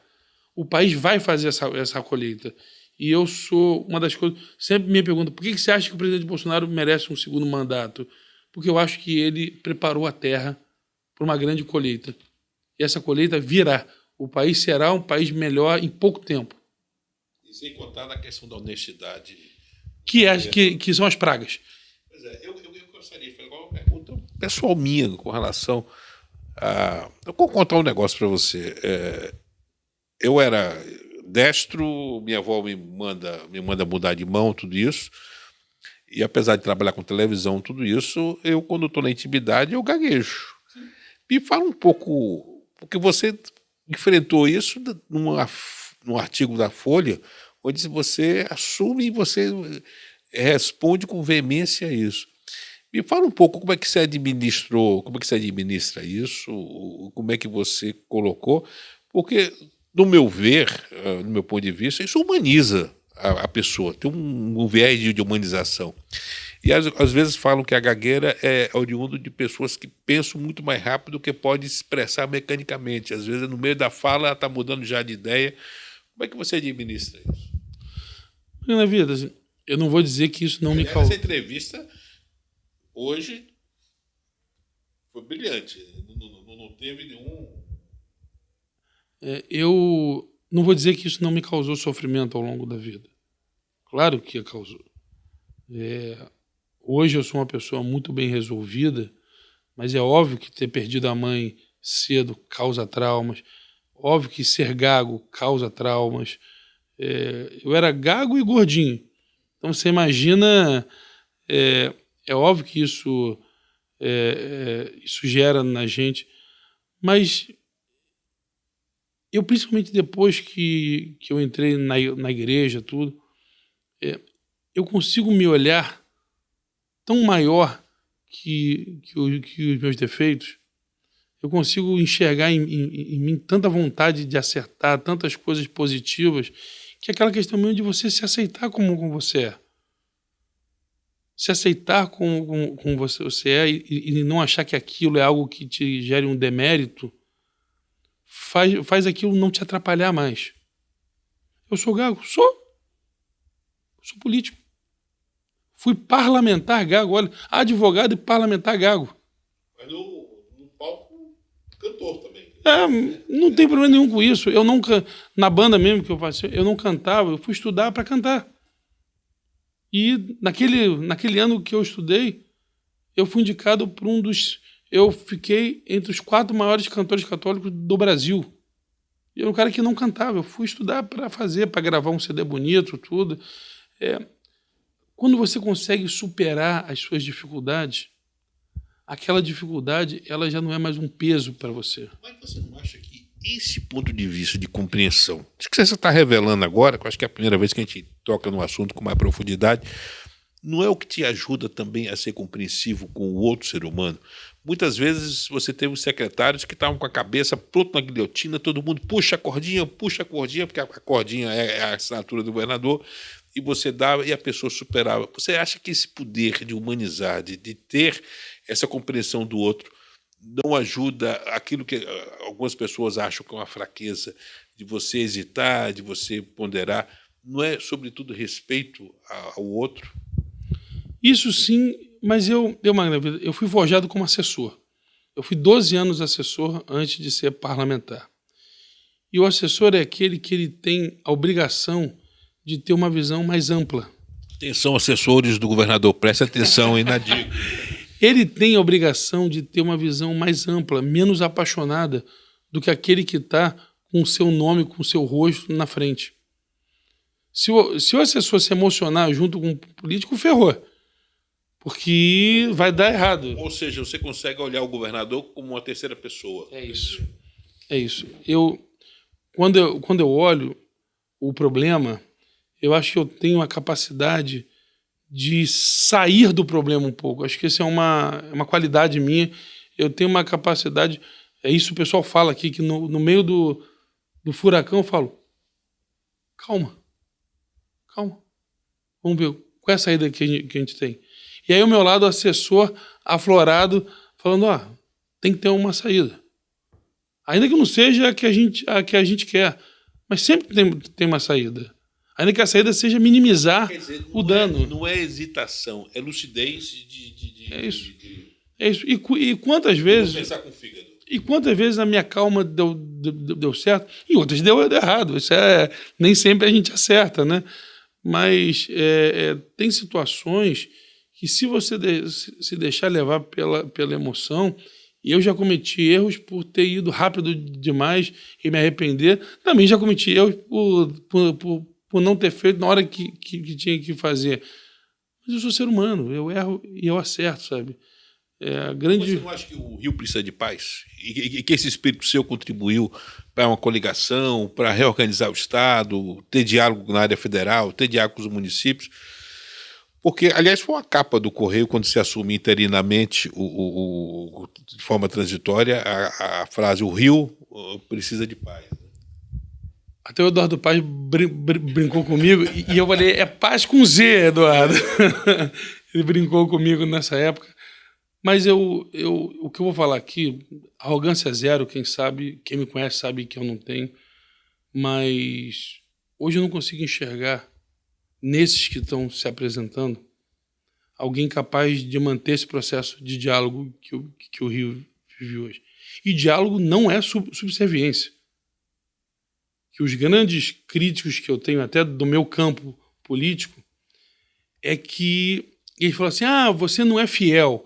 O país vai fazer essa colheita. E eu sou uma das coisas... Sempre me pergunto, por que você acha que o presidente Bolsonaro merece um segundo mandato? Porque eu acho que ele preparou a terra para uma grande colheita. E essa colheita virá. O país será um país melhor em pouco tempo. E sem contar na questão da honestidade. Que são as pragas. Pois é, eu gostaria de fazer uma pergunta pessoal minha com relação a... Eu vou contar um negócio para você. Eu era destro, minha avó me manda mudar de mão, tudo isso. E apesar de trabalhar com televisão, tudo isso, eu, quando estou na intimidade, eu gaguejo. Me fala um pouco, porque você enfrentou isso num artigo da Folha, onde você assume e você responde com veemência a isso. Me fala um pouco como é que você administrou, como é que você administra isso, como é que você colocou, porque, no meu ver, no meu ponto de vista, isso humaniza a pessoa, tem um viés de humanização. E às vezes falam que a gagueira é oriundo de pessoas que pensam muito mais rápido do que pode se expressar mecanicamente. Às vezes, no meio da fala, ela está mudando já de ideia. Como é que você administra isso? Na vida, eu não vou dizer que isso não me causou. Essa entrevista, hoje, Foi brilhante. Não teve nenhum. Eu não vou dizer que isso não me causou sofrimento ao longo da vida. Claro que causou. Hoje eu sou uma pessoa muito bem resolvida, mas é óbvio que ter perdido a mãe cedo causa traumas. Óbvio que ser gago causa traumas. Eu era gago e gordinho. Então você imagina, é óbvio que isso gera na gente, mas eu, principalmente depois que eu entrei na igreja, tudo, eu consigo me olhar tão maior que os meus defeitos. Eu consigo enxergar em mim tanta vontade de acertar, tantas coisas positivas, que é aquela questão mesmo de você se aceitar como você é. Se aceitar como você é e não achar que aquilo é algo que te gere um demérito, faz aquilo não te atrapalhar mais. Eu sou gago? Sou político. Fui parlamentar gago, olha, advogado e parlamentar gago. Mas no palco, cantor também. Não tem problema nenhum com isso. Eu nunca, na banda mesmo que eu passei, eu não cantava, eu fui estudar para cantar. E naquele ano que eu estudei, eu fui indicado por eu fiquei entre os 4 maiores cantores católicos do Brasil. Eu era um cara que não cantava, eu fui estudar para gravar um CD bonito, tudo. Quando você consegue superar as suas dificuldades, aquela dificuldade ela já não é mais um peso para você. Mas você não acha que esse ponto de vista de compreensão, isso que você está revelando agora, que eu acho que é a primeira vez que a gente toca no assunto com mais profundidade, não é o que te ajuda também a ser compreensivo com o outro ser humano? Muitas vezes você teve os secretários que estavam com a cabeça pronto na guilhotina, todo mundo puxa a cordinha, porque a cordinha é a assinatura do governador, e você dava e a pessoa superava. Você acha que esse poder de humanizar, de ter essa compreensão do outro, não ajuda aquilo que algumas pessoas acham que é uma fraqueza, de você hesitar, de você ponderar? Não é, sobretudo, respeito ao outro? Isso sim, mas eu fui forjado como assessor. Eu fui 12 anos assessor antes de ser parlamentar. E o assessor é aquele que ele tem a obrigação de ter uma visão mais ampla. Atenção, assessores do governador, preste atenção aí na dica. Ele tem a obrigação de ter uma visão mais ampla, menos apaixonada do que aquele que está com o seu nome, com o seu rosto na frente. Se o assessor se emocionar junto com o político, ferrou. Porque vai dar errado. Ou seja, você consegue olhar o governador como uma terceira pessoa. É isso. Quando eu olho o problema, eu acho que eu tenho a capacidade de sair do problema um pouco. Acho que essa é uma qualidade minha. Eu tenho uma capacidade... É isso que o pessoal fala aqui, que no meio do furacão eu falo, calma. Vamos ver qual é a saída que a gente tem. E aí, ao meu lado, o assessor aflorado, falando, tem que ter uma saída. Ainda que não seja a que a gente quer, mas sempre tem uma saída. Ainda que a saída seja minimizar o dano. Não é hesitação, é lucidez É isso. E quantas vezes... Não pensar com o fígado. E quantas vezes a minha calma deu certo, e outras deu errado. Isso nem sempre a gente acerta, né? Mas tem situações que, se você se deixar levar pela emoção, e eu já cometi erros por ter ido rápido demais e me arrepender, também já cometi erros por não ter feito na hora que tinha que fazer. Mas eu sou ser humano, eu erro e eu acerto, sabe? Você não acha que o Rio precisa de paz? E que esse espírito seu contribuiu para uma coligação, para reorganizar o Estado, ter diálogo na área federal, ter diálogo com os municípios? Porque, aliás, foi uma capa do Correio, quando se assume interinamente, de forma transitória, a frase: o Rio precisa de paz. Até o Eduardo Paz brincou comigo, e eu falei, é paz com Z, Eduardo. Ele brincou comigo nessa época. Mas o que eu vou falar aqui, arrogância zero, quem me conhece sabe que eu não tenho, mas hoje eu não consigo enxergar, nesses que estão se apresentando, alguém capaz de manter esse processo de diálogo que o Rio vive hoje. E diálogo não é subserviência. Que os grandes críticos que eu tenho até do meu campo político é que eles falam assim, você não é fiel.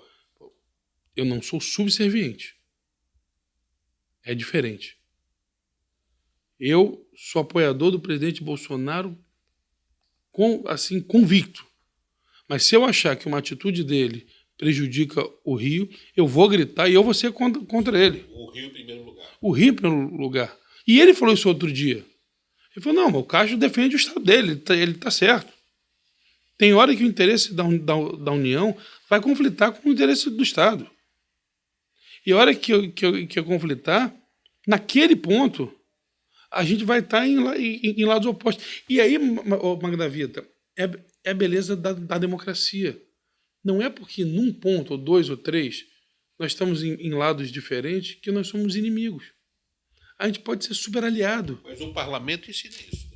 Eu não sou subserviente. É diferente. Eu sou apoiador do presidente Bolsonaro assim, convicto. Mas se eu achar que uma atitude dele prejudica o Rio, eu vou gritar e eu vou ser contra ele. O Rio em primeiro lugar. O Rio em primeiro lugar. E ele falou isso outro dia. Ele falou, não, o Castro defende o Estado dele, ele está certo. Tem hora que o interesse da União vai conflitar com o interesse do Estado. E a hora que eu conflitar, naquele ponto, a gente vai estar em lados opostos. E aí, Magda Vita, é a beleza da democracia. Não é porque num ponto, ou dois, ou três, nós estamos em lados diferentes que nós somos inimigos. A gente pode ser super aliado. Mas o parlamento ensina isso.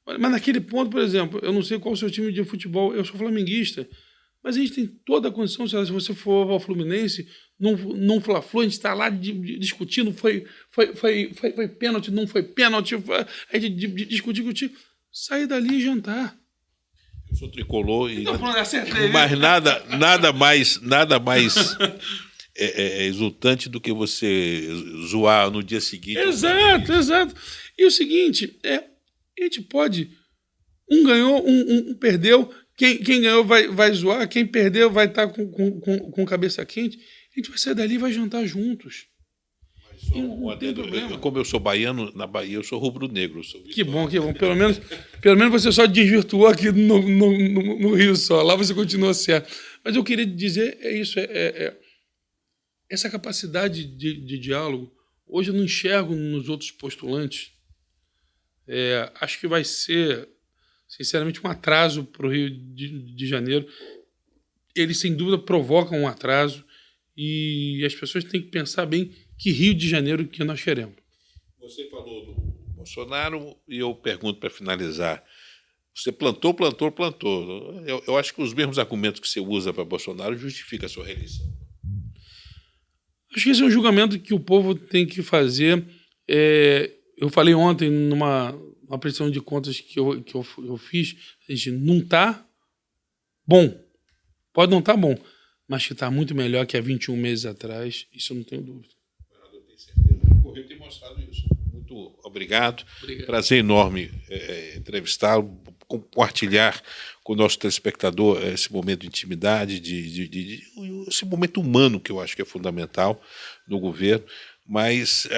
Mas naquele ponto, por exemplo, eu não sei qual é o seu time de futebol, eu sou flamenguista, mas a gente tem toda a condição, se você for ao Fluminense, num Fla-Flu, a gente está lá discutindo, foi pênalti, não foi pênalti, a gente discutir, sair dali e jantar. Eu sou tricolor e então, acertei, mas nada mais exultante do que você zoar no dia seguinte. Exato. E o seguinte, a gente pode, um ganhou, um perdeu, quem ganhou vai zoar, quem perdeu vai estar com cabeça quente, a gente vai sair dali e vai jantar juntos. Como eu sou baiano, na Bahia eu sou rubro-negro. Que bom. Pelo menos você só desvirtuou aqui no Rio só. Lá você continua certo. Mas eu queria dizer isso. Essa capacidade de diálogo, hoje eu não enxergo nos outros postulantes. Acho que vai ser, sinceramente, um atraso para o Rio de Janeiro. Eles, sem dúvida, provocam um atraso e as pessoas têm que pensar bem que Rio de Janeiro que nós queremos. Você falou do Bolsonaro e eu pergunto para finalizar. Você plantou. Eu acho que os mesmos argumentos que você usa para Bolsonaro justificam a sua reeleição. Acho que esse é um julgamento que o povo tem que fazer. Eu falei ontem numa prestação de contas que eu fiz, a gente não está bom. Pode não estar bom, mas que está muito melhor que há 21 meses atrás, isso eu não tenho dúvida. Eu tenho certeza. O Correio tem mostrado isso. Muito obrigado. Prazer enorme entrevistá-lo, compartilhar com o nosso telespectador esse momento de intimidade, esse momento humano que eu acho que é fundamental no governo, mas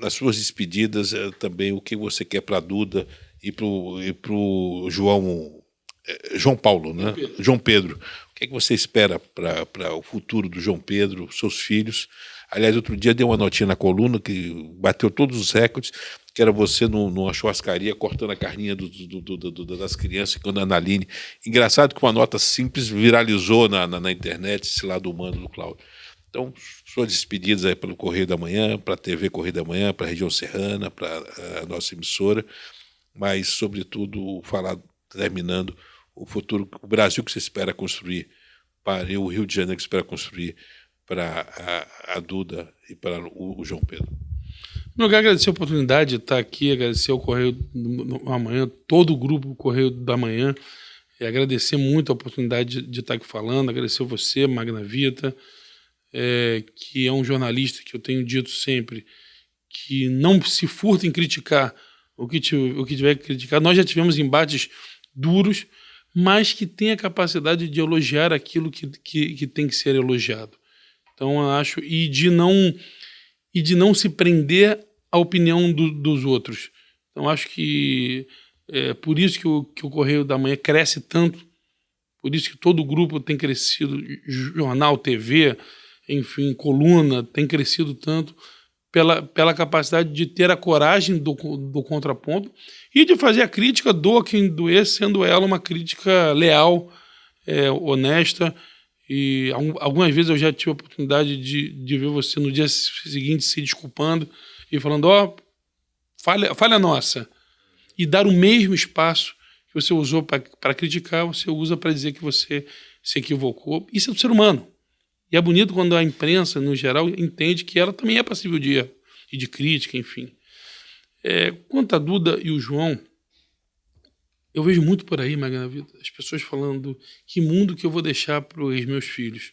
nas suas despedidas também o que você quer para a Duda e para o João Paulo, né? João Pedro. O que é que você espera para o futuro do João Pedro, seus filhos? Aliás, outro dia deu uma notinha na coluna que bateu todos os recordes, que era você numa churrascaria cortando a carninha das crianças, quando a Analine. Engraçado que uma nota simples viralizou na internet, esse lado humano do Cláudio. Então, suas despedidas aí pelo Correio da Manhã, para a TV Correio da Manhã, para a região serrana, para a nossa emissora, mas, sobretudo, falar, terminando, o futuro, o Brasil que você espera construir, para o Rio de Janeiro que você espera construir para a Duda e para o João Pedro. Eu quero agradecer a oportunidade de estar aqui, agradecer ao Correio da Manhã, todo o grupo Correio da Manhã, e agradecer muito a oportunidade de estar aqui falando, agradecer a você, Magda Vita, que é um jornalista que eu tenho dito sempre, que não se furta em criticar o que tiver que criticar. Nós já tivemos embates duros, mas que tem a capacidade de elogiar aquilo que tem que ser elogiado. Então, eu acho, e de não se prender à opinião dos outros. Então, acho que é por isso que o Correio da Manhã cresce tanto, por isso que todo o grupo tem crescido, jornal, TV, enfim, coluna, tem crescido tanto, pela capacidade de ter a coragem do contraponto e de fazer a crítica, doa quem doer, sendo ela uma crítica leal, honesta. E algumas vezes eu já tive a oportunidade de ver você no dia seguinte se desculpando e falando, falha nossa. E dar o mesmo espaço que você usou para criticar, você usa para dizer que você se equivocou. Isso é do ser humano. E é bonito quando a imprensa, no geral, entende que ela também é passível de erro e de crítica, enfim. Quanto a Duda e o João, eu vejo muito por aí, Magna Vida, as pessoas falando que mundo que eu vou deixar para os meus filhos.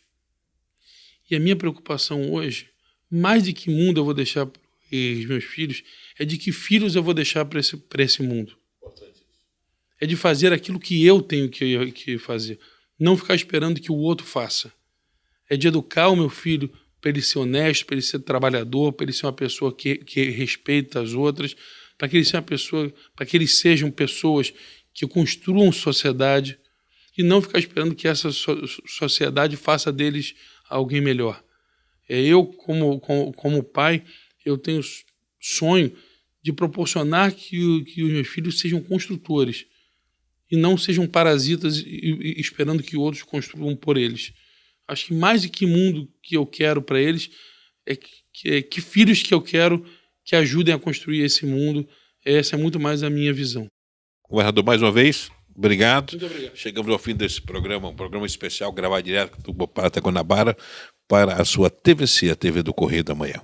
E a minha preocupação hoje, mais de que mundo eu vou deixar para os meus filhos, é de que filhos eu vou deixar para esse mundo. É de fazer aquilo que eu tenho que fazer. Não ficar esperando que o outro faça. É de educar o meu filho para ele ser honesto, para ele ser trabalhador, para ele ser uma pessoa que respeita as outras, para que eles sejam pessoas que construam sociedade e não ficar esperando que essa sociedade faça deles alguém melhor. Eu, como pai, eu tenho sonho de proporcionar que os meus filhos sejam construtores e não sejam parasitas e esperando que outros construam por eles. Acho que mais do que mundo que eu quero para eles, que filhos que eu quero que ajudem a construir esse mundo. Essa é muito mais a minha visão. Governador, mais uma vez, obrigado. Muito obrigado. Chegamos ao fim desse programa, um programa especial gravado direto do Bopata Guanabara para a sua TVC, a TV do Correio da Manhã.